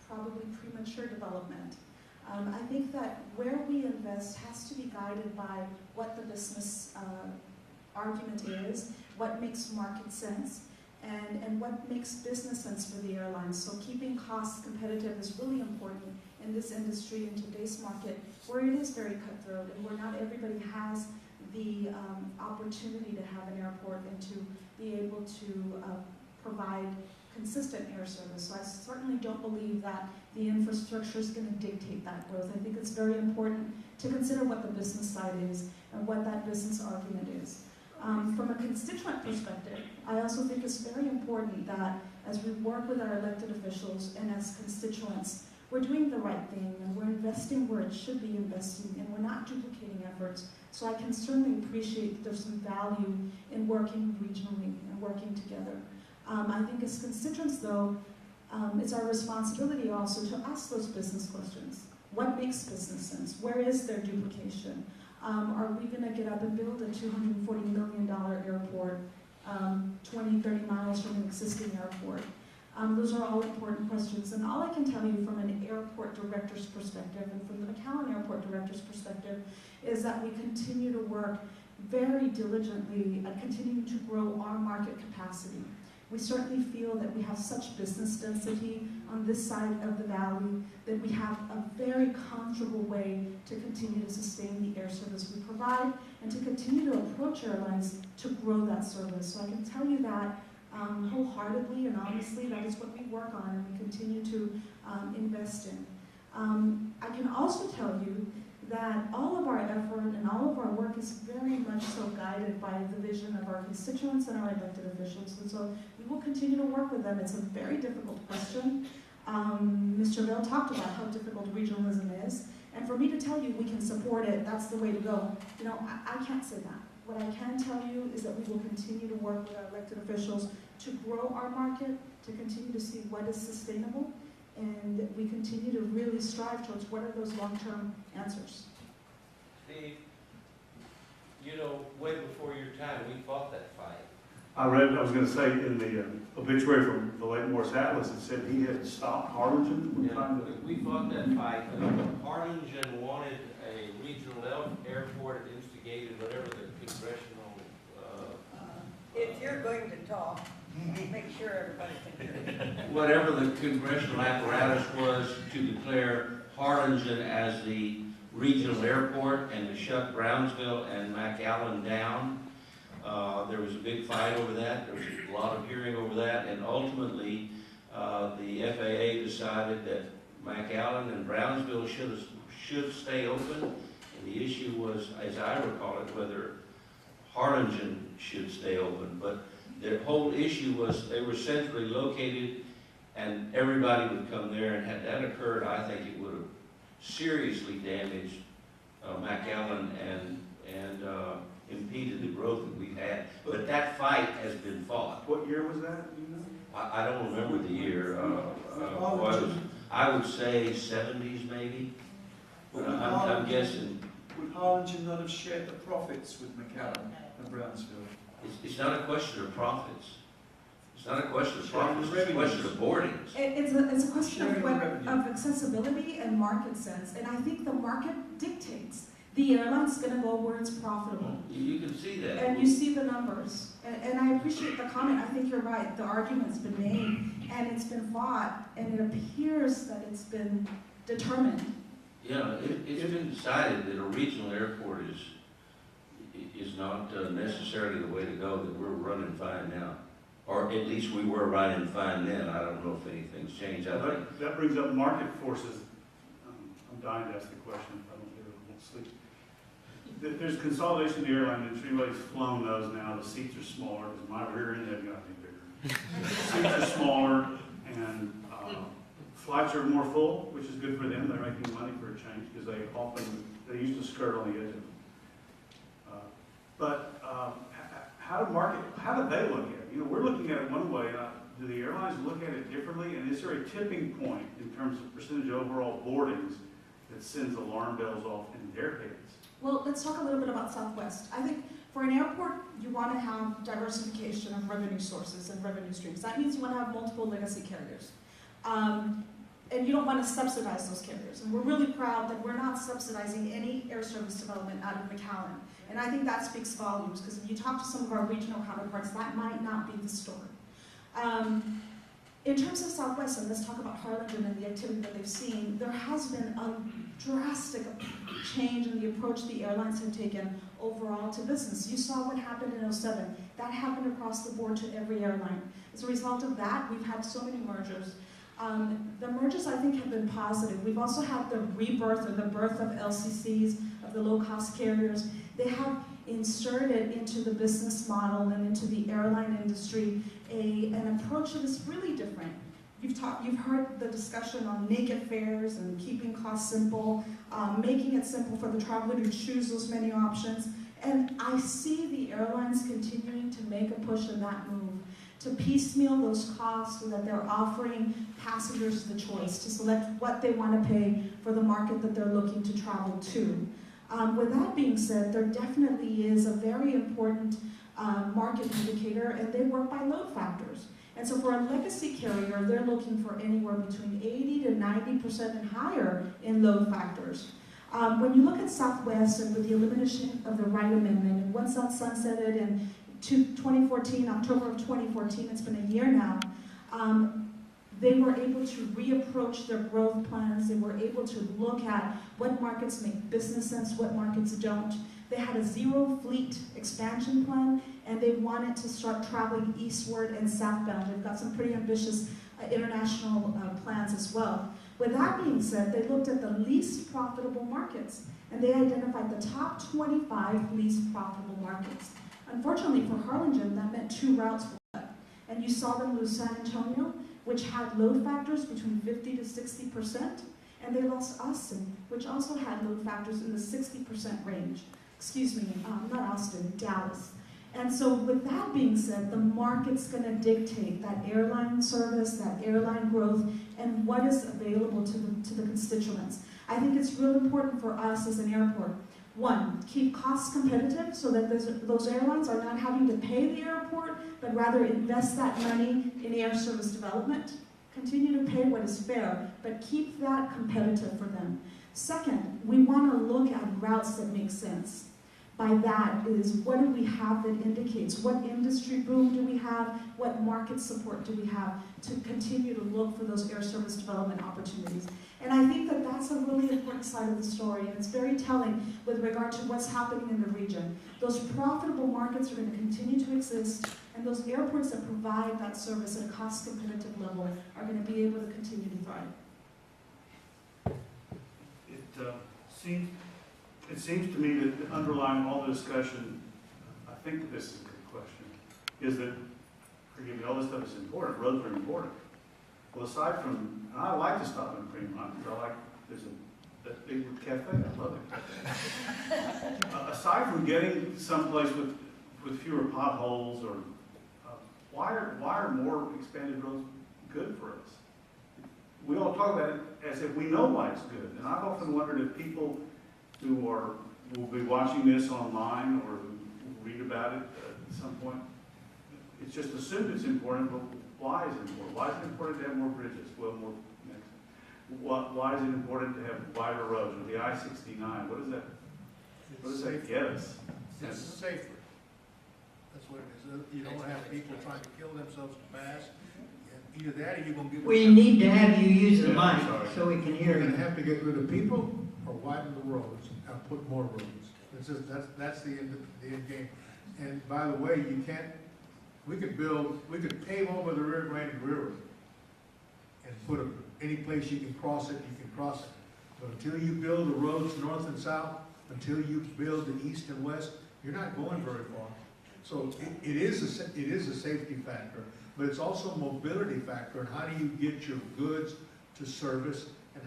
probably premature development. I think that where we invest has to be guided by what the business argument is, what makes market sense, and what makes business sense for the airlines. So keeping costs competitive is really important in this industry, in today's market, where it is very cutthroat and where not everybody has the opportunity to have an airport and to be able to provide consistent air service. So I certainly don't believe that the infrastructure is going to dictate that growth. I think it's very important to consider what the business side is and what that business argument is. From a constituent perspective, I also think it's very important that as we work with our elected officials and as constituents, we're doing the right thing and we're investing where it should be investing and we're not duplicating efforts. So I can certainly appreciate that there's some value in working regionally and working together. I think as constituents though, it's our responsibility also to ask those business questions. What makes business sense? Where is there duplication? Are we going to get up and build a $240 million airport 20, 30 miles from an existing airport? Those are all important questions. And all I can tell you from an airport director's perspective and from the McAllen Airport director's perspective is that we continue to work very diligently at continuing to grow our market capacity. We certainly feel that we have such business density on this side of the valley that we have a very comfortable way to continue to sustain the air service we provide and to continue to approach airlines to grow that service. So I can tell you that wholeheartedly and honestly, that is what we work on and we continue to invest in. I can also tell you that all of our effort and all of our work is very much so guided by the vision of our constituents and our elected officials. And so we will continue to work with them. It's a very difficult question. Mr. Vale talked about how difficult regionalism is. And for me to tell you we can support it, that's the way to go. You know, I can't say that. What I can tell you is that we will continue to work with our elected officials to grow our market, to continue to see what is sustainable, and we continue to really strive towards what are those long-term answers. Steve, you know, way before your time, we fought that fight. I was gonna say, in the obituary from the late Morris Atlas, it said he had stopped Harlingen from Yeah, trying to. we fought that fight. Harlingen wanted a regional airport, instigated whatever the congressional, If you're going to talk, make sure everybody can hear you. whatever the congressional apparatus was to declare Harlingen as the regional airport and to shut Brownsville and McAllen down. There was a big fight over that. There was a lot of hearing over that, and ultimately, the FAA decided that McAllen and Brownsville should stay open. And the issue was, as I recall it, whether Harlingen should stay open. But their whole issue was they were centrally located, and everybody would come there. And had that occurred, I think it would have seriously damaged McAllen and impeded the growth that we've had. But that fight has been fought. What year was that, do you know? I don't remember the year. I would say 70s maybe. I'm guessing. Would Harlingen not have shared the profits with McAllen and Brownsville? It's not a question of profits. It's not a question of profits. It's a Revenues. question of boardings. It's a question Sharing of, revenue. of accessibility and market sense, and I think the market dictates. The airline's going to go where it's profitable. You can see that. And you see the numbers. And I appreciate the comment. I think you're right. The argument's been made, and it's been fought, and it appears that it's been determined. Yeah, it's been decided that a regional airport is not necessarily the way to go, that we're running fine now. Or at least we were running fine then. I don't know if anything's changed. I think That brings up market forces. I'm dying to ask the question, if I don't do it, I won't sleep. There's consolidation in the airline industry. Everybody's flown those now. The seats are smaller, because my rear end hasn't got any bigger. Seats are smaller, and flights are more full, which is good for them. They're making money for a change, because they used to skirt on the edge of them. How do they look at it? You know, we're looking at it one way. Do the airlines look at it differently? And is there a tipping point in terms of percentage of overall boardings that sends alarm bells off in their heads? Well, let's talk a little bit about Southwest. I think for an airport, you want to have diversification of revenue sources and revenue streams. That means you want to have multiple legacy carriers. And you don't want to subsidize those carriers. And we're really proud that we're not subsidizing any air service development out of McAllen. And I think that speaks volumes, because if you talk to some of our regional counterparts, that might not be the story. In terms of Southwest, and let's talk about Harlingen and the activity that they've seen, there has been a drastic change in the approach the airlines have taken overall to business. You saw what happened in 2007. That happened across the board to every airline. As a result of that, we've had so many mergers. The mergers, I think, have been positive. We've also had the rebirth or the birth of LCCs, of the low-cost carriers. They have inserted into the business model and into the airline industry an approach that is really different. You've heard the discussion on naked fares and keeping costs simple, making it simple for the traveler to choose those many options. And I see the airlines continuing to make a push in that move, to piecemeal those costs so that they're offering passengers the choice to select what they want to pay for the market that they're looking to travel to. With that being said, there definitely is a very important market indicator, and they work by load factors. And so for a legacy carrier, they're looking for anywhere between 80 to 90% and higher in load factors. When you look at Southwest and with the elimination of the Wright Amendment, and once that sunsetted in 2014, October of 2014, it's been a year now, they were able to reapproach their growth plans. They were able to look at what markets make business sense, what markets don't. They had a zero fleet expansion plan, and they wanted to start traveling eastward and southbound. They've got some pretty ambitious international plans as well. With that being said, they looked at the least profitable markets, and they identified the top 25 least profitable markets. Unfortunately for Harlingen, that meant 2 routes were cut. And you saw them lose San Antonio, which had load factors between 50 to 60%, and they lost Austin, which also had load factors in the 60% range. Excuse me, not Austin, Dallas. And so with that being said, the market's going to dictate that airline service, that airline growth, and what is available to the constituents. I think it's real important for us as an airport. One, keep costs competitive so that those airlines are not having to pay the airport, but rather invest that money in air service development. Continue to pay what is fair, but keep that competitive for them. Second, we want to look at routes that make sense. By that is, what do we have that indicates, what industry boom do we have, what market support do we have to continue to look for those air service development opportunities. And I think that that's a really important side of the story, and it's very telling with regard to what's happening in the region. Those profitable markets are going to continue to exist, and those airports that provide that service at a cost competitive level are going to be able to continue to thrive. It seems to me that underlying all the discussion, I think that this is a good question, is that, forgive me, all this stuff is important, roads are important. Well, aside from, and I like to stop in Fremont, because I like, there's that big cafe, I love it. Aside from getting someplace with fewer potholes, or why are more expanded roads good for us? We all talk about it as if we know why it's good, and I've often wondered if people who will be watching this online or read about it at some point, it's just assumed it's important, but why is it important? Why is it important to have more bridges? Well, more next. Why is it important to have wider roads, or the I-69? What does that get us? It's safer. That's what it is. You don't have people trying to kill themselves fast. Either that or you're going to get... We need to have you use the Yeah, mic sorry. so we can You're hear going you. to have to get rid of people or widen the roads and put more roads. It's just, that's the end game. And by the way, we could pave over the Rio Grande River and put any place you can cross it, you can cross it. But until you build the roads north and south, until you build the east and west, you're not going very far. So it is a safety factor, but it's also a mobility factor. And how do you get your goods to service, and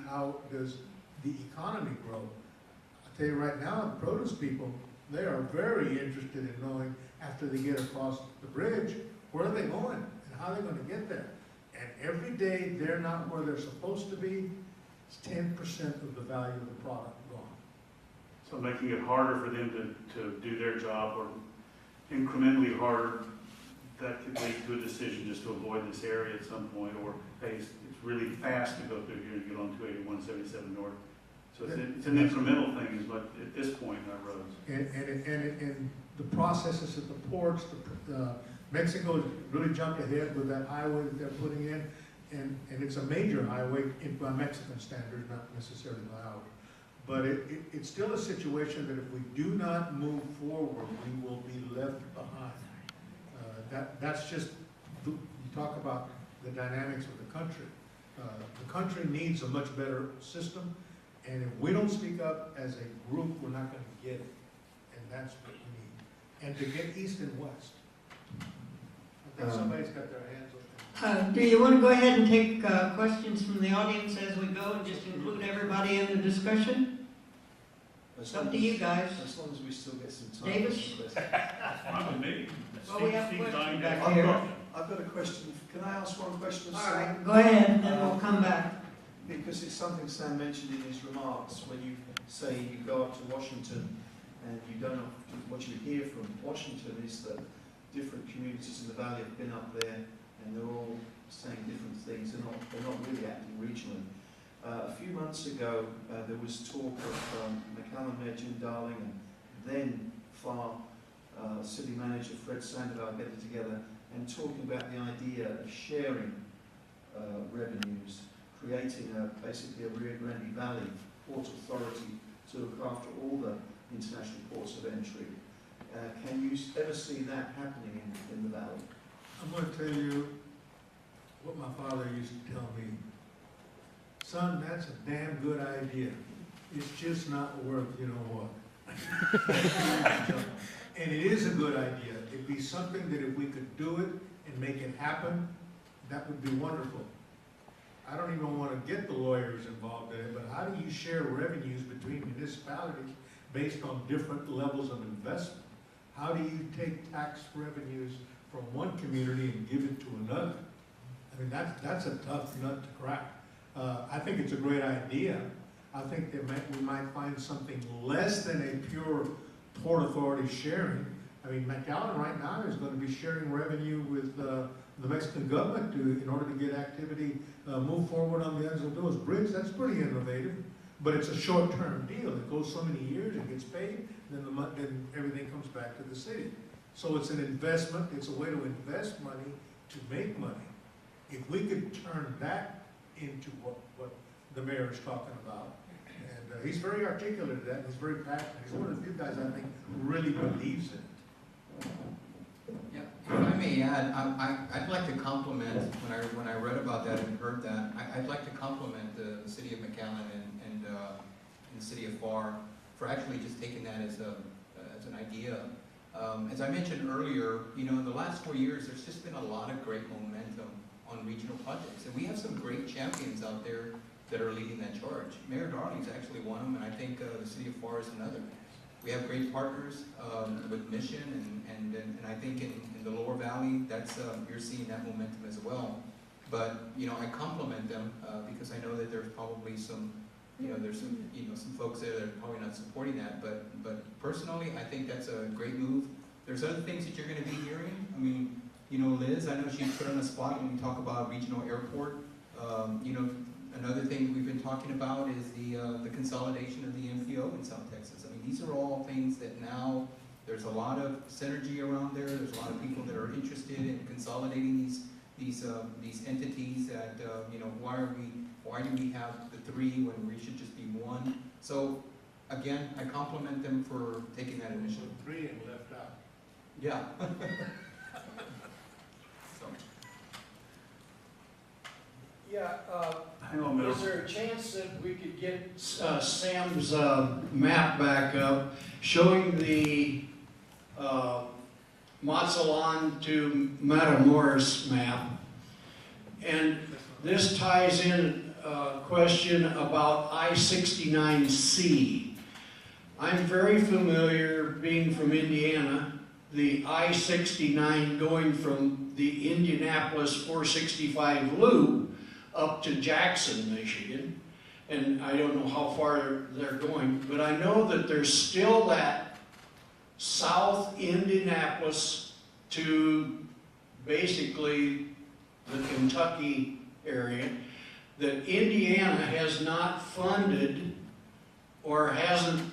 how does the economy grow? I'll tell you right now, the produce people, they are very interested in knowing, after they get across the bridge, where are they going and how are they going to get there. And every day they're not where they're supposed to be, it's 10% of the value of the product gone. So making it harder for them to do their job, or incrementally harder, that could lead to a decision just to avoid this area at some point, or hey, it's really fast to go through here and get on 281, 77 north. So it's an incremental thing, is what at this point in our roads. And the processes at the ports, Mexico really jumped ahead with that highway that they're putting in, and it's a major highway by Mexican standards, not necessarily by ours. But it's still a situation that if we do not move forward, we will be left behind. That's just, you talk about the dynamics of the country. The country needs a much better system, and if we don't speak up as a group, we're not going to get it. And that's what we need. And to get east and west. I think somebody's got their hands up. Do you want to go ahead and take questions from the audience as we go, and just include everybody in the discussion? It's up to you guys. As long as we still get some time. Davis? for questions. Fine with me. Well, we have a Steve question Stein, back I've here. got- I've got a question. Can I ask one question? All Sam? right, go ahead, and then we'll come back. Because it's something Sam mentioned in his remarks, when you say you go up to Washington and you don't know what you hear from Washington is that different communities in the valley have been up there and they're all saying different things. They're not really acting regionally. A few months ago, there was talk of McAllen Mayor Jim Darling and then FAR City Manager Fred Sandoval getting together and talking about the idea of sharing revenues, creating basically a Rio Grande Valley Port Authority to look after all the international ports of entry. Can you ever see that happening in the valley? I'm going to tell you what my father used to tell me. Son, that's a damn good idea. It's just not worth you know what. And it is a good idea. It'd be something that if we could do it and make it happen, that would be wonderful. I don't even want to get the lawyers involved in it, but how do you share revenues between municipalities based on different levels of investment? How do you take tax revenues from one community and give it to another? I mean, that's a tough nut to crack. I think it's a great idea. I think we might find something less than a pure Port Authority sharing. I mean, McAllen right now is going to be sharing revenue with the Mexican government in order to get activity move forward on the Anzal Dos Bridge. That's pretty innovative, but it's a short-term deal. It goes so many years, it gets paid, then everything comes back to the city. So it's an investment. It's a way to invest money to make money. If we could turn that into what the mayor is talking about, and he's very articulate at that, he's very passionate. He's one of the few guys I think who really believes in it. Yeah, if I may add, I'd like to compliment, when I read about that and heard that, I'd like to compliment the city of McAllen and the city of FAR for actually just taking that as an idea. As I mentioned earlier, in the last 4 years, there's just been a lot of great momentum on regional projects. And we have some great champions out there that are leading that charge. Mayor Darling's actually one of them, and I think the city of FAR is another. We have great partners with Mission, and I think in the Lower Valley, that's you're seeing that momentum as well. But I compliment them because I know that there's probably some some folks there that are probably not supporting that. But personally, I think that's a great move. There's other things that you're going to be hearing. I mean, Liz, I know she's put on the spot when we talk about regional airport. Another thing we've been talking about is the consolidation of the MPO in South Texas. I mean, these are all things that now there's a lot of synergy around there. There's a lot of people that are interested in consolidating these entities. That why do we have the three when we should just be one? So again, I compliment them for taking that initiative. Three and left out. Yeah. Yeah, Hang on, Bill. is there a chance that we could get Sam's map back up showing the Mazatlan to Matamoros map? And this ties in a question about I-69C. I'm very familiar, being from Indiana, the I-69 going from the Indianapolis 465 loop up to Jackson, Michigan, and I don't know how far they're going, but I know that there's still that South Indianapolis to basically the Kentucky area that Indiana has not funded or hasn't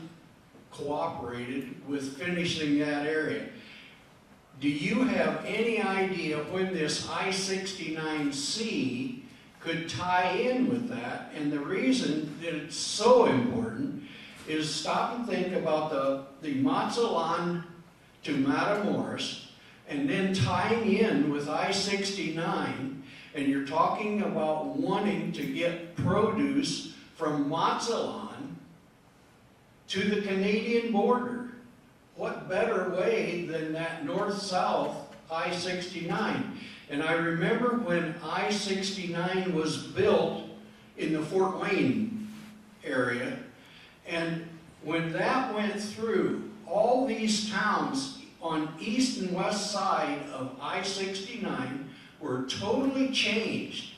cooperated with finishing that area. Do you have any idea when this I-69C could tie in with that? And the reason that it's so important is stop and think about the Mazatlan to Matamoros and then tying in with I-69, and you're talking about wanting to get produce from Mazatlan to the Canadian border. What better way than that north-south I-69? And I remember when I-69 was built in the Fort Wayne area, and when that went through, all these towns on east and west side of I-69 were totally changed.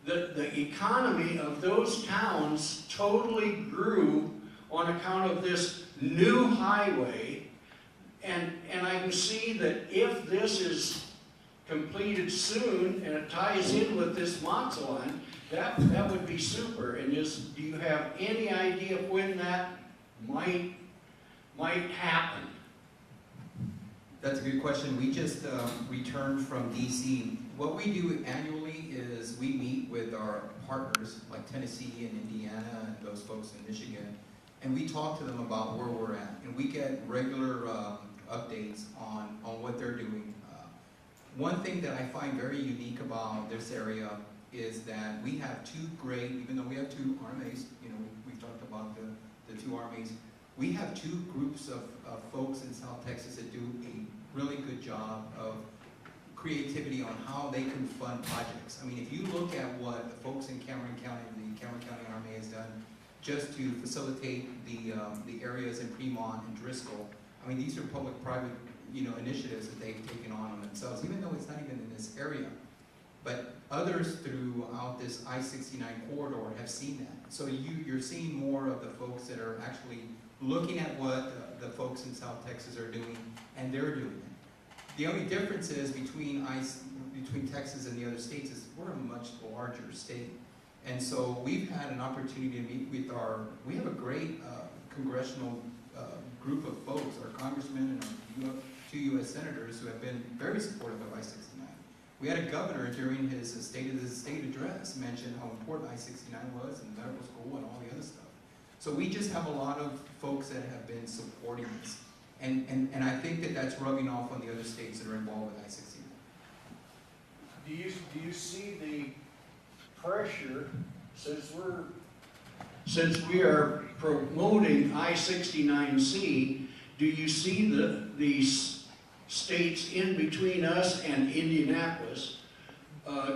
The economy of those towns totally grew on account of this new highway, and I can see that if this is completed soon and it ties in with this Mazatlan, that would be super. And do you have any idea when that might happen? That's a good question. We just returned from DC. What we do annually is we meet with our partners like Tennessee and Indiana and those folks in Michigan, and we talk to them about where we're at, and we get regular updates on what they're doing. One thing that I find very unique about this area is that we have two great, even though we have two RMAs, we've talked about the two RMAs, we have two groups of folks in South Texas that do a really good job of creativity on how they can fund projects. I mean, if you look at what the folks in Cameron County, the Cameron County RMA has done just to facilitate the areas in Fremont and Driscoll, I I mean, these are public-private, initiatives that they've taken on themselves, even though it's not even in this area. But others throughout this I-69 corridor have seen that. So you're seeing more of the folks that are actually looking at what the folks in South Texas are doing, and they're doing it. The only difference is between Texas and the other states is we're a much larger state. And so we've had an opportunity to meet with we have a great congressional group of folks, our congressmen and our 2 U.S. senators who have been very supportive of I-69. We had a governor during his State of the State address mention how important I-69 was and medical school and all the other stuff. So we just have a lot of folks that have been supporting this. And I think that that's rubbing off on the other states that are involved with I-69. Do you see the pressure, since we are promoting I-69C, do you see these states in between us and Indianapolis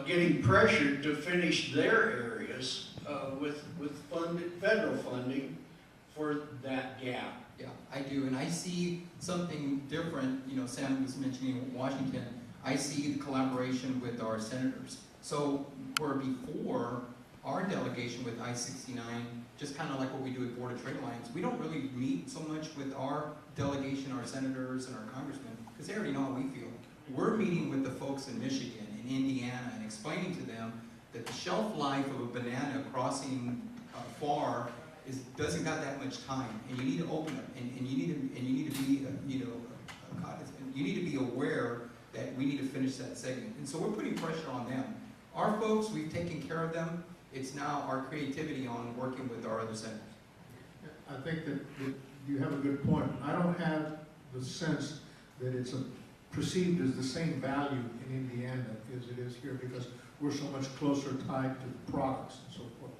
getting pressured to finish their areas with federal funding for that gap? Yeah, I do, and I see something different. Sam was mentioning Washington. I see the collaboration with our senators. So where before our delegation with I-69, just kind of like what we do with Board of Trade Alliance, we don't really meet so much with our delegation, our senators and our congressmen, because they already know how we feel. We're meeting with the folks in Michigan and Indiana and explaining to them that the shelf life of a banana crossing far doesn't got that much time, and you need to open it, and you need to be you need to be aware that we need to finish that segment. And so we're putting pressure on them. Our folks, we've taken care of them. It's now our creativity on working with our other senators. I think that you have a good point. I don't have the sense that it's perceived as the same value in Indiana as it is here, because we're so much closer tied to the products and so forth.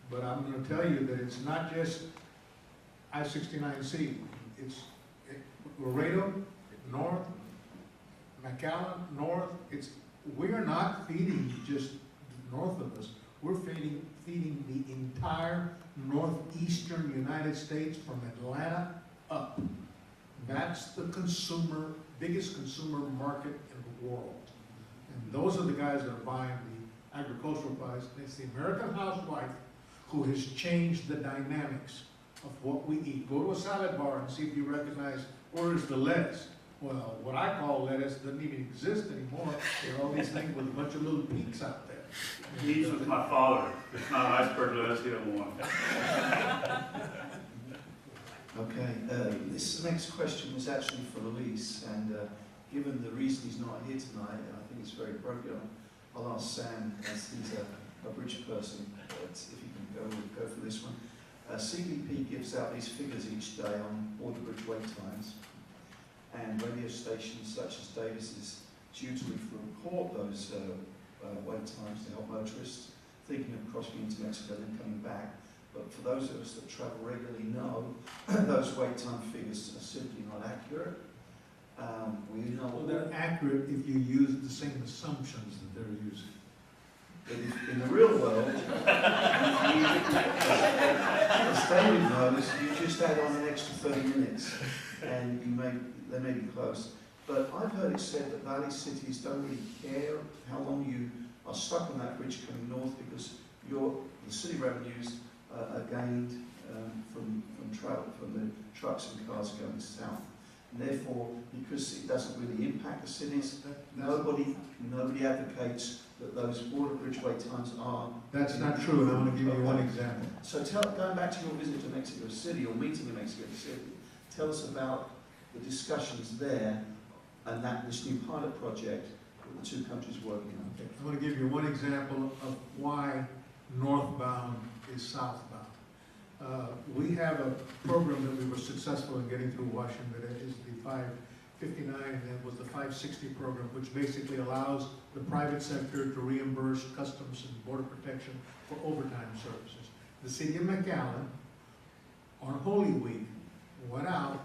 But I'm going to tell you that it's not just I-69C. It's Laredo, north, McAllen, north. We are not feeding just north of us. We're feeding the entire northeastern United States from Atlanta up. That's the biggest consumer market in the world. And those are the guys that are buying the agricultural products. It's the American housewife who has changed the dynamics of what we eat. Go to a salad bar and see if you recognize where's the lettuce. Well, what I call lettuce doesn't even exist anymore. There are all these things with a bunch of little peaks out there. He's with my father. It's not iceberg lettuce, he don't want it. Okay, this next question was actually for Luis, and given the reason he's not here tonight, I think it's very appropriate. I'll ask Sam, as he's a bridge person, if he can go for this one. CBP gives out these figures each day on border bridge wait times, and radio stations such as Davis is due to report those wait times to help motorists thinking of crossing into Mexico and coming back. But for those of us that travel regularly know those wait time figures are simply not accurate. We know Well, they're accurate if you use the same assumptions that they're using. that in the real world, as David knows, you just add on an extra 30 minutes and they may be close. But I've heard it said that Valley cities don't really care how long you are stuck on that bridge coming north, because the city revenues are gained from the trucks and cars going south. And therefore, because it doesn't really impact the cities, nobody advocates that those border bridge wait times are. That's not true, and I'm going to give you one example. So going back to your visit to Mexico City, or meeting in Mexico City, tell us about the discussions there and this new pilot project that the two countries are working on. Okay, I'm going to give you one example of why northbound is southbound. We have a program that we were successful in getting through Washington. That is the 559, and it was the 560 program, which basically allows the private sector to reimburse customs and border protection for overtime services. The city of McAllen, on Holy Week, went out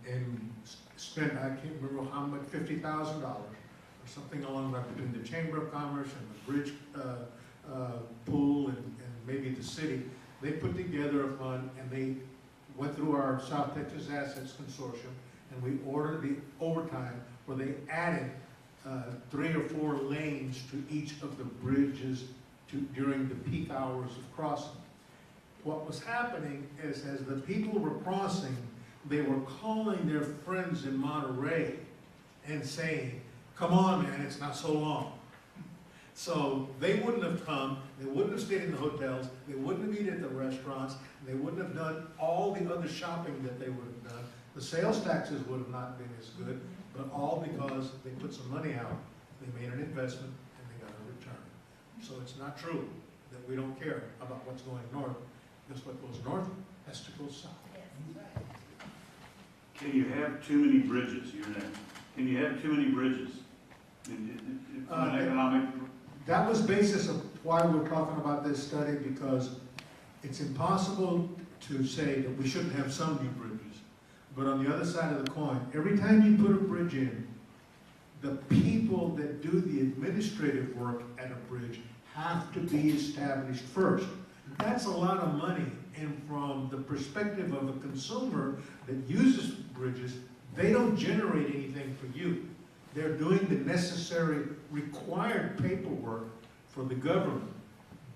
and spent, I can't remember how much, $50,000 or something along that, between the Chamber of Commerce and the bridge pool and maybe the city. They put together a fund and they went through our South Texas Assets Consortium, and we ordered the overtime where they added 3 or 4 lanes to each of the bridges during the peak hours of crossing. What was happening is, as the people were crossing, they were calling their friends in Monterey and saying, "Come on, man, it's not so long." So they wouldn't have come, they wouldn't have stayed in the hotels, they wouldn't have eaten at the restaurants, they wouldn't have done all the other shopping that they would have done. The sales taxes would have not been as good, but all because they put some money out, they made an investment, and they got a return. So it's not true that we don't care about what's going north, because what goes north has to go south. Can you have too many bridges? You're next. Can you have too many bridges? From an economic. That was basis of why we're talking about this study, because it's impossible to say that we shouldn't have some new bridges. But on the other side of the coin, every time you put a bridge in, the people that do the administrative work at a bridge have to be established first. That's a lot of money, and from the perspective of a consumer that uses bridges, they don't generate anything for you. They're doing the necessary required paperwork for the government.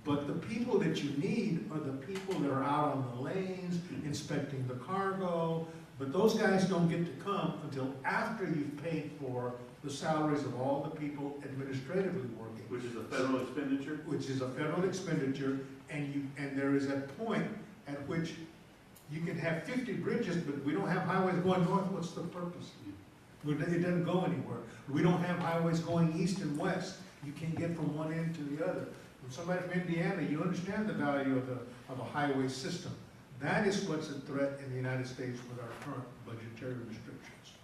But the people that you need are the people that are out on the lanes, inspecting the cargo, but those guys don't get to come until after you've paid for the salaries of all the people administratively working. Which is a federal expenditure? Which is a federal expenditure, and there is a point at which you can have 50 bridges, but we don't have highways going north. What's the purpose? It doesn't go anywhere. We don't have highways going east and west. You can't get from one end to the other. From somebody from Indiana, you understand the value of a highway system. That is what's a threat in the United States with our current budgetary restrictions.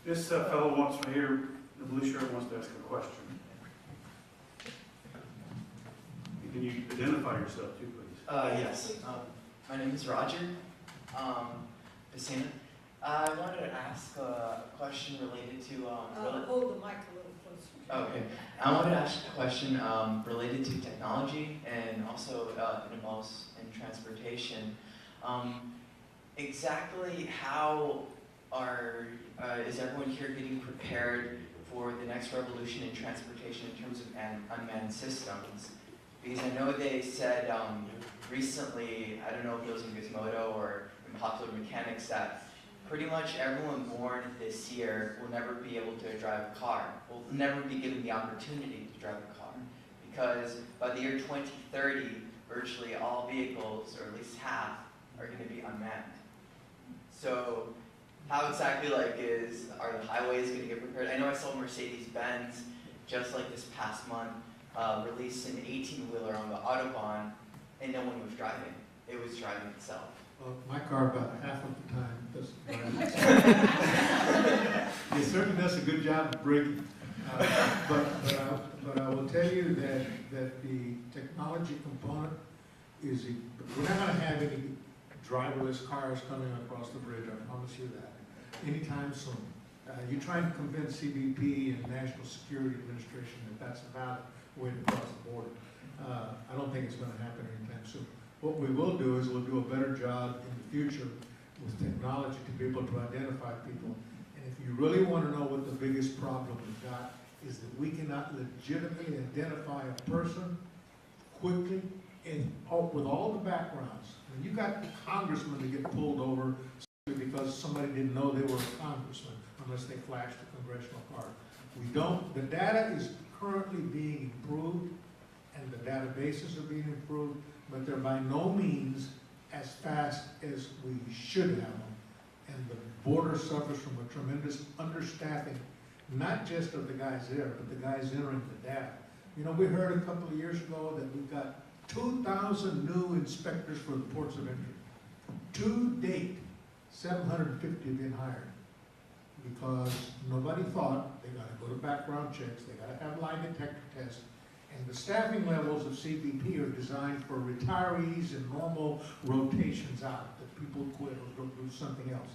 This fellow wants to hear, the blue shirt wants to ask a question. Can you identify yourself too, please? Yes. My name is Roger. Bazan. I wanted to ask a question related to. Hold the mic a little closer. Okay. I wanted to ask a question related to technology, and also it involves in transportation. Exactly how is everyone here getting prepared for the next revolution in transportation in terms of unmanned systems? Because I know they said recently, I don't know if it was in Gizmodo or in Popular Mechanics, that pretty much everyone born this year will never be able to drive a car, will never be given the opportunity to drive a car. Because by the year 2030, virtually all vehicles, or at least half, are going to be unmanned. So how exactly are the highways going to get prepared? I know I saw Mercedes-Benz just like this past month released an 18-wheeler on the Autobahn, and no one was driving. It was driving itself. Well, my car about half of the time does drive. It certainly does a good job of braking. But I will tell you that the technology component is, we're not going to have any driverless cars coming across the bridge, I promise you that, anytime soon. You're trying to convince CBP and National Security Administration that that's a valid way to cross the border. I don't think it's going to happen anytime soon. What we will do is we'll do a better job in the future with technology to be able to identify people. And if you really want to know what the biggest problem we've got is that we cannot legitimately identify a person quickly and with all the backgrounds. When you got congressmen that get pulled over simply because somebody didn't know they were a congressman unless they flashed a congressional card. We don't. The data is currently being improved and the databases are being improved, but they're by no means as fast as we should have them. And the border suffers from a tremendous understaffing, not just of the guys there, but the guys entering the data. You know, we heard a couple of years ago that we've got 2,000 new inspectors for the ports of entry. To date, 750 have been hired because nobody thought they got to go to background checks, they got to have lie detector tests, and the staffing levels of CBP are designed for retirees and normal rotations out, that people quit or go do something else.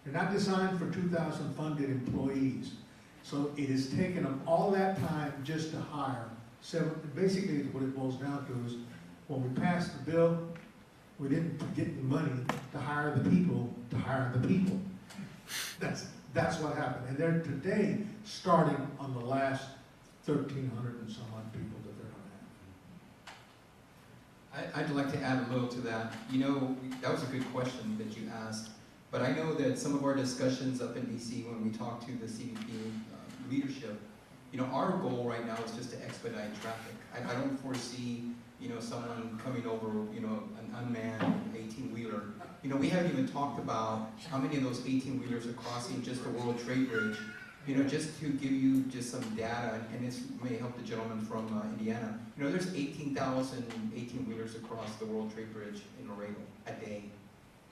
They're not designed for 2,000 funded employees. So it has taken them all that time just to hire. Basically, what it boils down to is when we passed the bill, We didn't get the money to hire the people to hire the people. That's what happened. And they're today starting on the last 1,300 and some odd people that they're gonna have. I'd like to add a little to that. You know, that was a good question that you asked, but I know that some of our discussions up in DC when we talk to the CBP leadership, you know, our goal right now is just to expedite traffic. I don't foresee, you know, someone coming over, you know, an unmanned 18-wheeler. You know, we haven't even talked about how many of those 18-wheelers are crossing just the World Trade Bridge. You know, just to give you just some data, and this may help the gentleman from Indiana. You know, there's 18,000 18-wheelers across the World Trade Bridge in Laredo a day.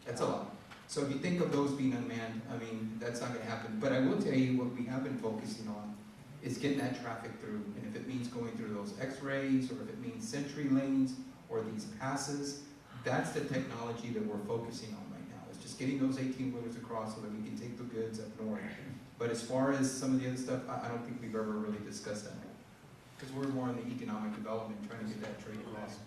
That's a lot. So if you think of those being unmanned, I mean, that's not gonna happen. But I will tell you what we have been focusing on is getting that traffic through. And if it means going through those x-rays, or if it means sentry lanes, or these passes, that's the technology that we're focusing on right now. It's just getting those 18-wheelers across so that we can take the goods up north. But as far as some of the other stuff, I don't think we've ever really discussed that. Because we're more in the economic development, trying to get that trade across.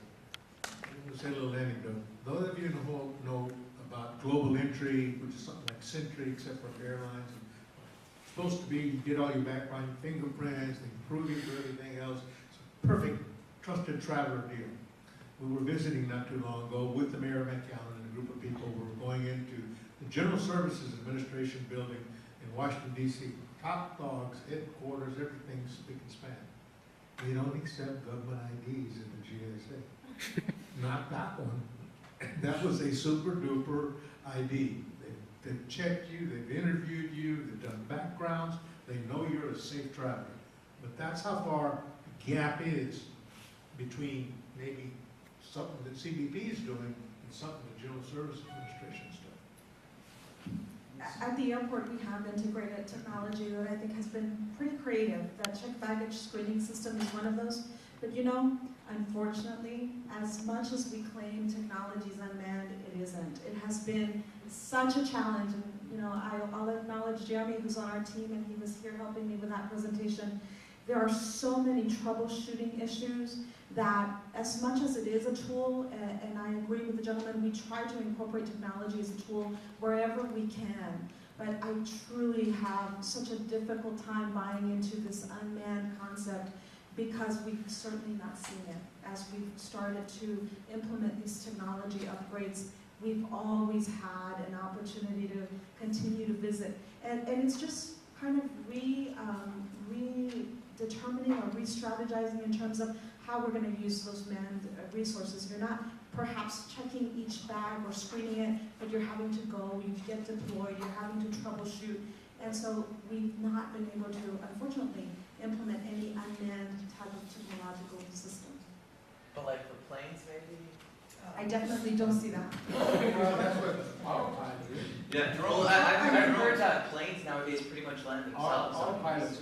We'll say a little anecdote. Those of you who know about global entry, which is something like Sentry, except for airlines, it's supposed to be, you get all your background fingerprints, they prove you for everything else. It's a perfect trusted traveler deal. We were visiting not too long ago with the mayor of McAllen and a group of people who were going into the General Services Administration building in Washington, D.C. Top dogs, headquarters, everything speaking Spanish. They don't accept government IDs in the GSA. Not that one. That was a super duper ID. They've checked you, they've interviewed you, they've done backgrounds, they know you're a safe traveler. But that's how far the gap is between maybe something that CBP is doing and something the General Services Administration is doing. At the airport, we have integrated technology that I think has been pretty creative. The checked baggage screening system is one of those. But you know, unfortunately, as much as we claim technology is unmanned, it isn't. It has been such a challenge. And you know, I'll acknowledge Jeremy, who's on our team, and he was here helping me with that presentation. There are so many troubleshooting issues that, as much as it is a tool, and I agree with the gentleman, we try to incorporate technology as a tool wherever we can. But I truly have such a difficult time buying into this unmanned concept because we've certainly not seen it. As we've started to implement these technology upgrades, we've always had an opportunity to continue to visit. And it's just kind of determining or re-strategizing in terms of how we're going to use those manned resources. You're not perhaps checking each bag or screening it, but you're having to go, you get deployed, you're having to troubleshoot. And so we've not been able to, unfortunately, implement any unmanned type of technological system. But like for planes, maybe? I definitely don't see that. Well, that's what autopilot is. Yeah, well, I've heard that planes nowadays pretty much land themselves. Autopilots.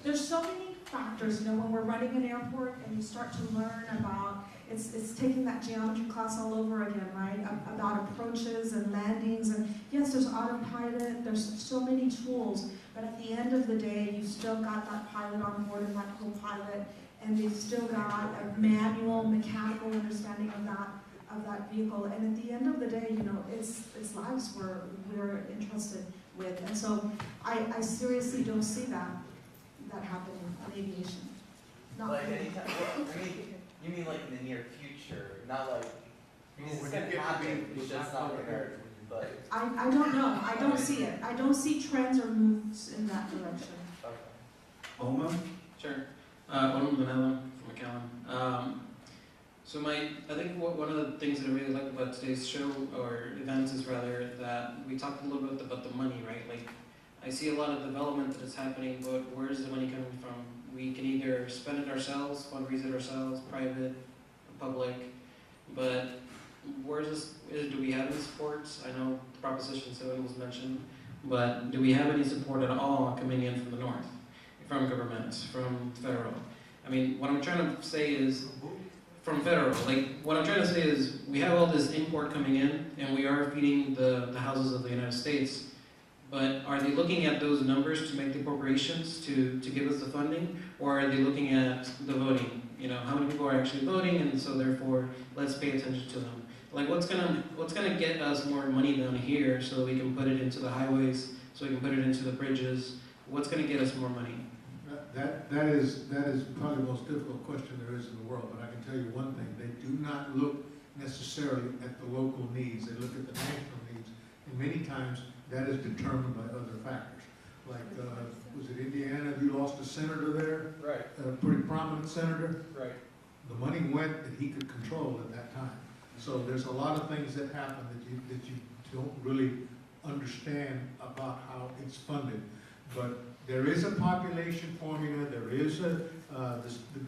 There's so many factors, you know, when we're running an airport and you start to learn about, it's taking that geometry class all over again, right? About approaches and landings, and yes, there's autopilot, there's so many tools, but at the end of the day, you still got that pilot on board and that co-pilot, and they've still got a manual, mechanical understanding of that vehicle, and at the end of the day, you know, it's lives we're entrusted with, and so I seriously don't see that happening in aviation. Not Like really. anytime, you mean like in the near future, not like, because When it's you gonna get to happen, be- it's just not gonna, but, I don't know. I don't see it. I don't see trends or moves in that direction. okay. Oma? Sure. One with another from McAllen. So I think one of the things that I really like about today's show, or events, is rather that we talked a little bit about the money, right? Like, I see a lot of development that is happening, but where is the money coming from? We can either spend it ourselves, fundraise it ourselves, private, public, but where's this, do we have any supports? I know Proposition 7 was mentioned, but do we have any support at all coming in from the north, from governments, from federal? I mean, what I'm trying to say is, from federal, like, what I'm trying to say is, we have all this import coming in, and we are feeding the houses of the United States, but are they looking at those numbers to make the appropriations to give us the funding, or are they looking at the voting? You know, how many people are actually voting, and so therefore, let's pay attention to them. Like what's gonna get us more money down here so that we can put it into the highways, so we can put it into the bridges? What's gonna get us more money? That is probably the most difficult question there is in the world, but I can tell you one thing, they do not look necessarily at the local needs, they look at the national needs, and many times that is determined by other factors. Like, was it Indiana, you lost a senator there? Right. A pretty prominent senator? Right. The money went that he could control at that time. So there's a lot of things that happen that you don't really understand about how it's funded. But there is a population formula, there is the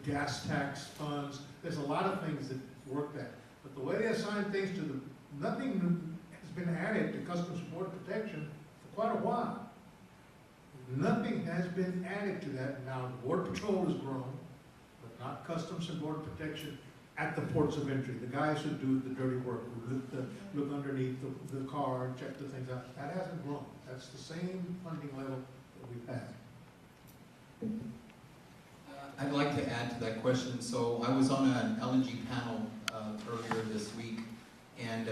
gas tax funds, there's a lot of things that work that. But the way they assign things to nothing has been added to Customs and Border Protection for quite a while. Nothing has been added to that. Now, Border Patrol has grown, but not Customs and Border Protection at the ports of entry. The guys who do the dirty work, who look underneath the car and check the things out, that hasn't grown. That's the same funding level that we've had. I'd like to add to that question. So I was on an LNG panel earlier this week, and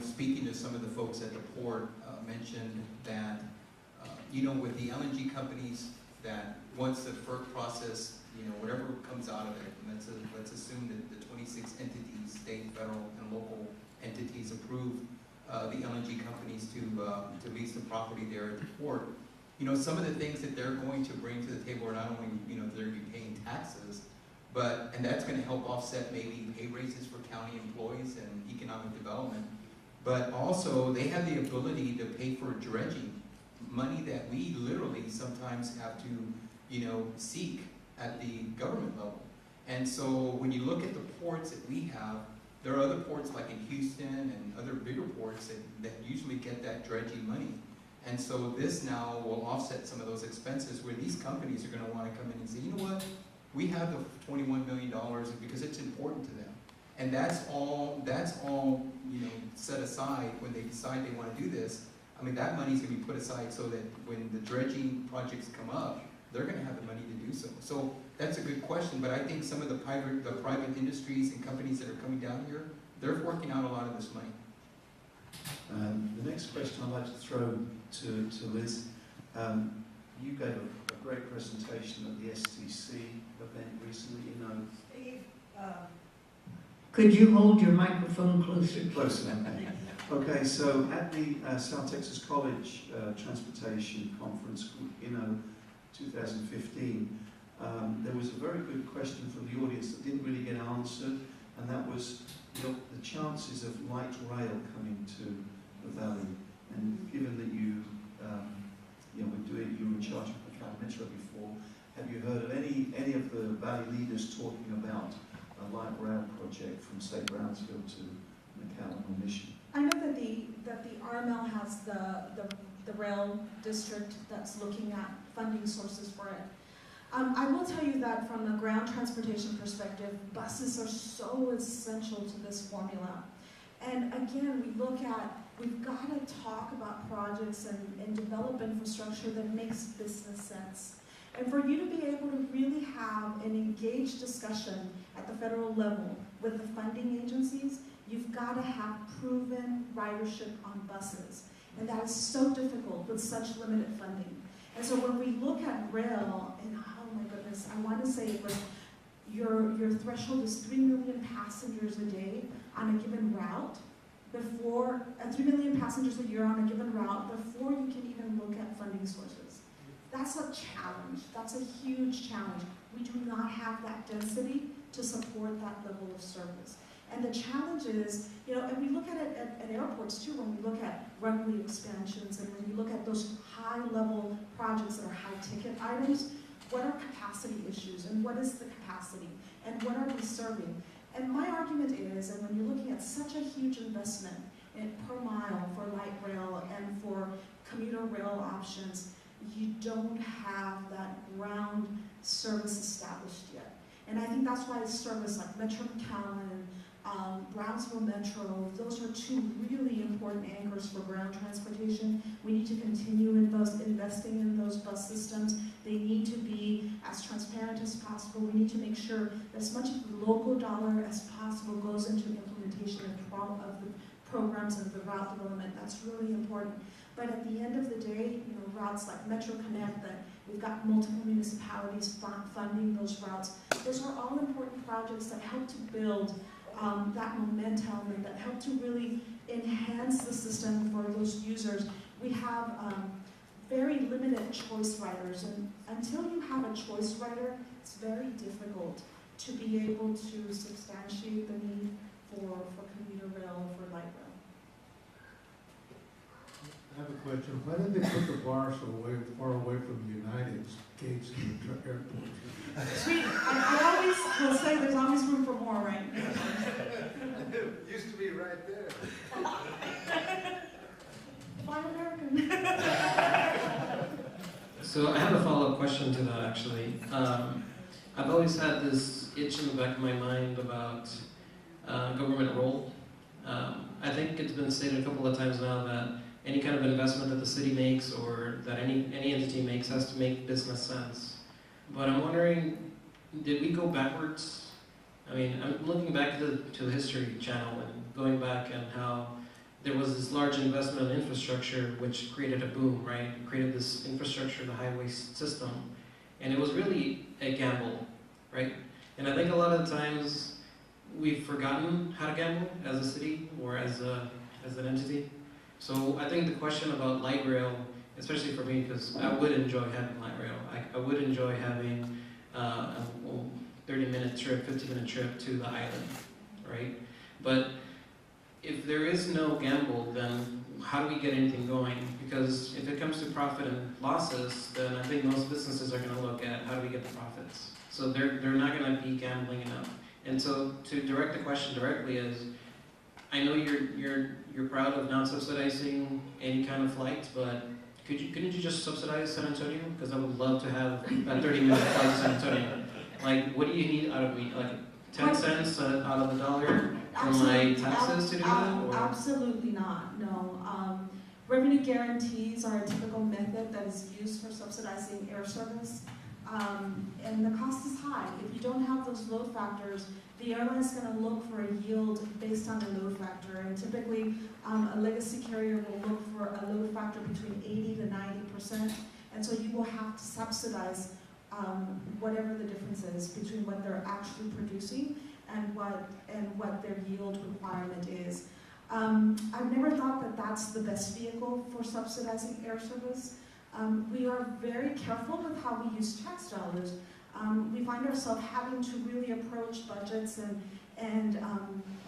speaking to some of the folks at the port, mentioned that with the LNG companies, that once the FERC process, whatever comes out of it, let's assume that the 26 entities, state, federal, and local entities approve the LNG companies to lease the property there at the port. Some of the things that they're going to bring to the table are not only, they're going to be paying taxes, and that's going to help offset maybe pay raises for county employees and economic development, but also they have the ability to pay for dredging, money that we literally sometimes have to, seek at the government level. And so when you look at the ports that we have, there are other ports like in Houston and other bigger ports that usually get that dredging money. And so this now will offset some of those expenses where these companies are going to want to come in and say, you know what, we have the $21 million because it's important to them. And that's all set aside when they decide they want to do this. I mean, that money's going to be put aside so that when the dredging projects come up, they're going to have the money to do so. So that's a good question, but I think some of the private industries and companies that are coming down here, they're working out a lot of this money. The next question I'd like to throw to Liz. You gave a great presentation at the STC event recently, Could you hold your microphone closer? Close enough. Okay, so at the South Texas College Transportation Conference, 2015, there was a very good question from the audience that didn't really get answered, and that was the chances of light rail coming to the Valley. And given that you were in charge of McAllen Metro before, have you heard of any of the Valley leaders talking about a light rail project from, say, Brownsville to McAllen or Mission? I know that the RML has the rail district that's looking at funding sources for it. I will tell you that from a ground transportation perspective, buses are so essential to this formula. And again, we've got to talk about projects and develop infrastructure that makes business sense. And for you to be able to really have an engaged discussion at the federal level with the funding agencies, you've got to have proven ridership on buses. And that is so difficult with such limited funding. And so when we look at rail, and oh my goodness, I want to say it was your threshold is 3 million passengers a day on a given route, 3 million passengers a year on a given route before you can even look at funding sources. That's a challenge. That's a huge challenge. We do not have that density to support that level of service. And the challenge is, and we look at it at airports too, when we look at runway expansions and when you look at those high-level projects that are high-ticket items, what are capacity issues and what is the capacity and what are we serving? And my argument is, and when you're looking at such a huge investment per mile for light rail and for commuter rail options, you don't have that ground service established yet. And I think that's why service like Metro McAllen, Brownsville Metro, those are two really important anchors for ground transportation. We need to continue investing in those bus systems. They need to be as transparent as possible. We need to make sure that as much of the local dollar as possible goes into implementation of the programs and the route development. That's really important. But at the end of the day, routes like Metro Connect, that we've got multiple municipalities funding those routes. Those are all important projects that help to build that momentum and that help to really enhance the system for those users. We have very limited choice riders, and until you have a choice rider, it's very difficult to be able to substantiate the need for commuter rail or for light rail. I have a question. Why did they put the bar so far away from the United gates to the airport? Sweet, I always will say there's always room for more, right? It used to be right there. Fly American. So I have a follow-up question to that, actually. I've always had this itch in the back of my mind about government role. I think it's been stated a couple of times now that any kind of investment that the city makes or that any entity makes has to make business sense. But I'm wondering, did we go backwards? I mean, I'm looking back to the History Channel and going back and how there was this large investment in infrastructure which created a boom, right? It created this infrastructure, the highway system. And it was really a gamble, right? And I think a lot of the times we've forgotten how to gamble as a city or as an entity. So I think the question about light rail, especially for me, because I would enjoy having light rail. I would enjoy having a 30-minute trip, 50-minute trip to the island, right? But if there is no gamble, then how do we get anything going? Because if it comes to profit and losses, then I think most businesses are going to look at how do we get the profits. So they're not going to be gambling enough. And so to direct the question directly is, I know you're proud of not subsidizing any kind of flights, but couldn't you just subsidize San Antonio? Because I would love to have a 30-minute flight to San Antonio. Like, what do you need out of me? Like 10 cents out of the dollar from my taxes to do that? Or? Absolutely not, no. Revenue guarantees are a typical method that is used for subsidizing air service. And the cost is high. If you don't have those load factors, the airline is going to look for a yield based on the load factor. And typically, a legacy carrier will look for a load factor between 80 to 90%. And so you will have to subsidize whatever the difference is between what they're actually producing and what their yield requirement is. I've never thought that that's the best vehicle for subsidizing air service. We are very careful with how we use tax dollars. We find ourselves having to really approach budgets and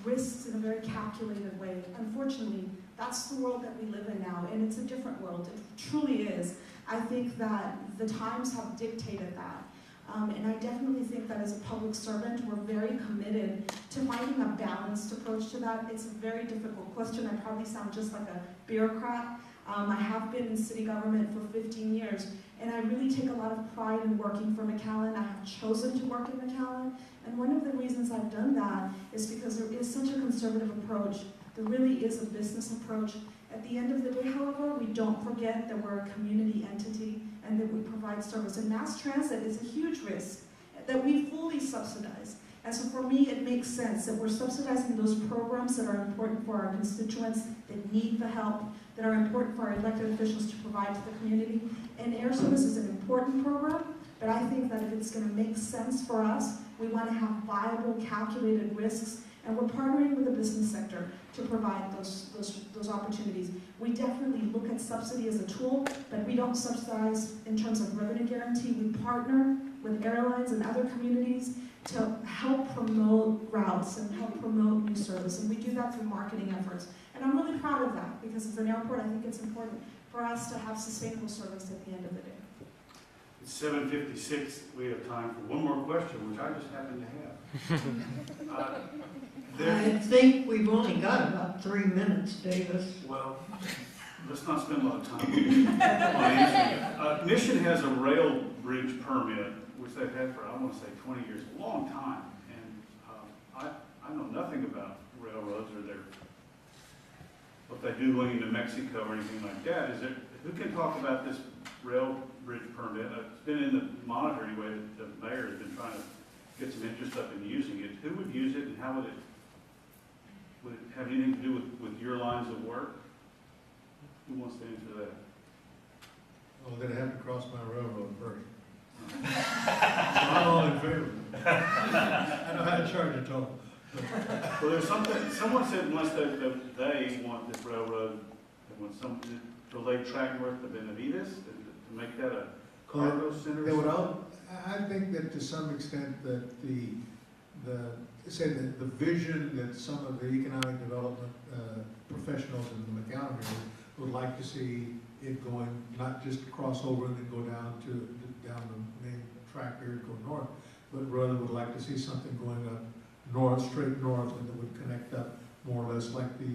risks in a very calculated way. Unfortunately, that's the world that we live in now, and it's a different world. It truly is. I think that the times have dictated that. And I definitely think that as a public servant, we're very committed to finding a balanced approach to that. It's a very difficult question. I probably sound just like a bureaucrat. I have been in city government for 15 years, and I really take a lot of pride in working for McAllen. I have chosen to work in McAllen, and one of the reasons I've done that is because there is such a conservative approach. There really is a business approach. At the end of the day, however, we don't forget that we're a community entity and that we provide service. And mass transit is a huge risk that we fully subsidize. And so for me, it makes sense that we're subsidizing those programs that are important for our constituents, that need the help, that are important for our elected officials to provide to the community. And air service is an important program, but I think that if it's going to make sense for us, we want to have viable, calculated risks, and we're partnering with the business sector to provide those opportunities. We definitely look at subsidy as a tool, but we don't subsidize in terms of revenue guarantee. We partner with airlines and other communities to help promote routes and help promote new service, and we do that through marketing efforts. And I'm really proud of that, because as an airport, I think it's important for us to have sustainable service at the end of the day. It's 7:56. We have time for one more question, which I just happen to have. I think we've only got about 3 minutes, Davis. Well, let's not spend a lot of time on answering it. Mission has a rail bridge permit, which they've had for, I want to say, 20 years, a long time. And I know nothing about Googling into Mexico or anything like that, is there, who can talk about this rail bridge permit? It's been in the monitor anyway, the mayor has been trying to get some interest up in using it. Who would use it and how would it have anything to do with your lines of work? Who wants to answer that? Well, they'd have to cross my railroad first. So I'm all in favor. I know how to charge a toll. Well, there's something, someone said unless they want this railroad, they want some, to lay track north of Benavides, to make that a cargo center. They would all, I think that to some extent that say that the vision that some of the economic development professionals in the McAllen area would like to see it going, not just cross over and then go down the main track here and go north, but rather would like to see something going up north, straight north, and that would connect up more or less like the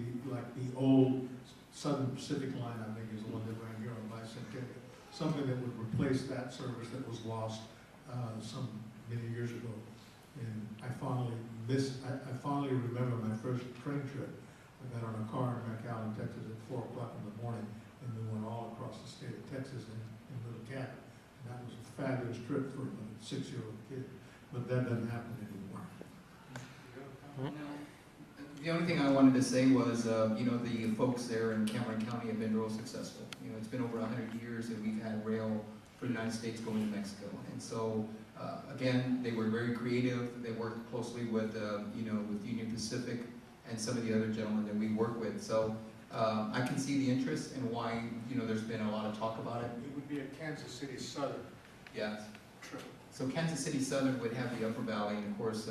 old Southern Pacific line, I think is the one that ran here on Bicentennial. Something that would replace that service that was lost some many years ago. And I fondly remember my first train trip. I got on a car in McAllen, Texas at 4 o'clock in the morning, and we went all across the state of Texas in a little cabin. And that was a fabulous trip for a 6-year-old kid, but that doesn't happen anymore. The only thing I wanted to say was, the folks there in Cameron County have been real successful. It's been over 100 years that we've had rail for the United States going to Mexico. And so, again, they were very creative. They worked closely with, with Union Pacific and some of the other gentlemen that we work with. So I can see the interest and why, there's been a lot of talk about it. It would be a Kansas City Southern Yeah. trip. So Kansas City Southern would have the Upper Valley, and of course,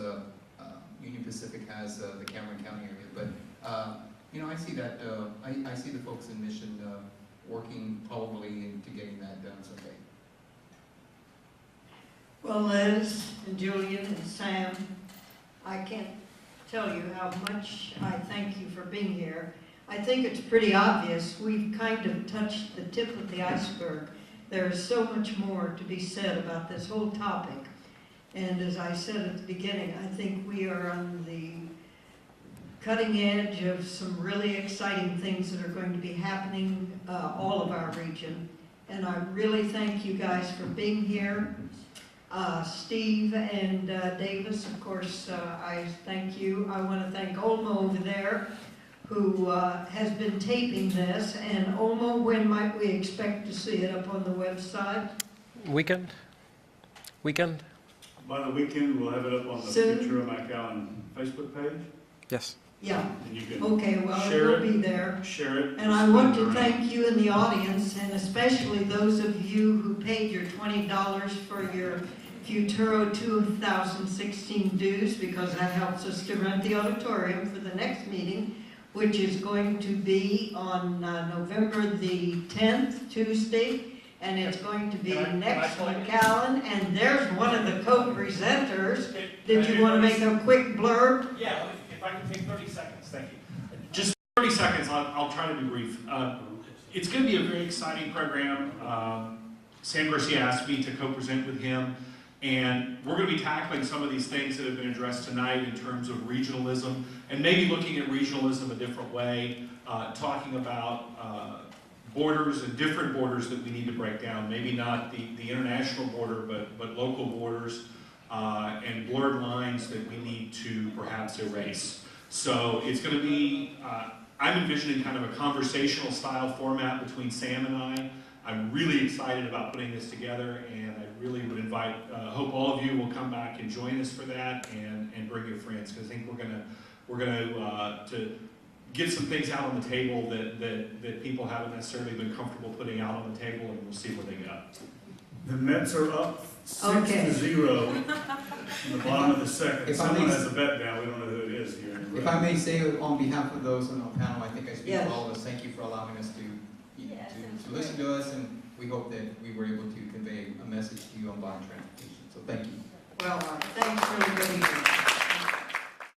Union Pacific has the Cameron County area. But I see that. I see the folks in Mission working probably into getting that done someday. Well, Liz and Julian and Sam, I can't tell you how much I thank you for being here. I think it's pretty obvious we've kind of touched the tip of the iceberg. There is so much more to be said about this whole topic. And as I said at the beginning, I think we are on the cutting edge of some really exciting things that are going to be happening all of our region. And I really thank you guys for being here. Steve and Davis, of course, I thank you. I want to thank Olmo over there, who has been taping this. And Olmo, when might we expect to see it up on the website? Weekend? By the weekend, we'll have it up on the Soon? Future of McAllen Facebook page. Yes. Yeah. And you can Okay, well, it share will it. be there. Share it. And I want to spread it around. thank you in the audience, and especially those of you who paid your $20 for your Futuro 2016 dues, because that helps us to rent the auditorium for the next meeting, which is going to be on November the 10th, Tuesday, and it's going to be next McAllen, and there's one of the co-presenters. Did you want to make a quick blurb? Yeah, if I can take 30 seconds, thank you. Just 30 seconds, I'll try to be brief. It's going to be a very exciting program. Sam Garcia asked me to co-present with him, and we're going to be tackling some of these things that have been addressed tonight in terms of regionalism, and maybe looking at regionalism a different way, talking about borders and different borders that we need to break down, maybe not the international border, but local borders, and blurred lines that we need to perhaps erase. So it's going to be, I'm envisioning kind of a conversational style format between Sam and I. I'm really excited about putting this together, and I really would invite, hope all of you will come back and join us for that, and bring your friends, because I think we're gonna to get some things out on the table that people haven't necessarily been comfortable putting out on the table, and we'll see where they go. The Mets are up 6-0 in the bottom of the second. If I Someone may- has a bet down. We don't know who it is here. If I may say on behalf of those on the panel, I think I speak Yes. for all of us. Thank you for allowing us to listen to us, and we hope that we were able to convey a message to you on bond transportation. So thank you. Well, thanks for everybody.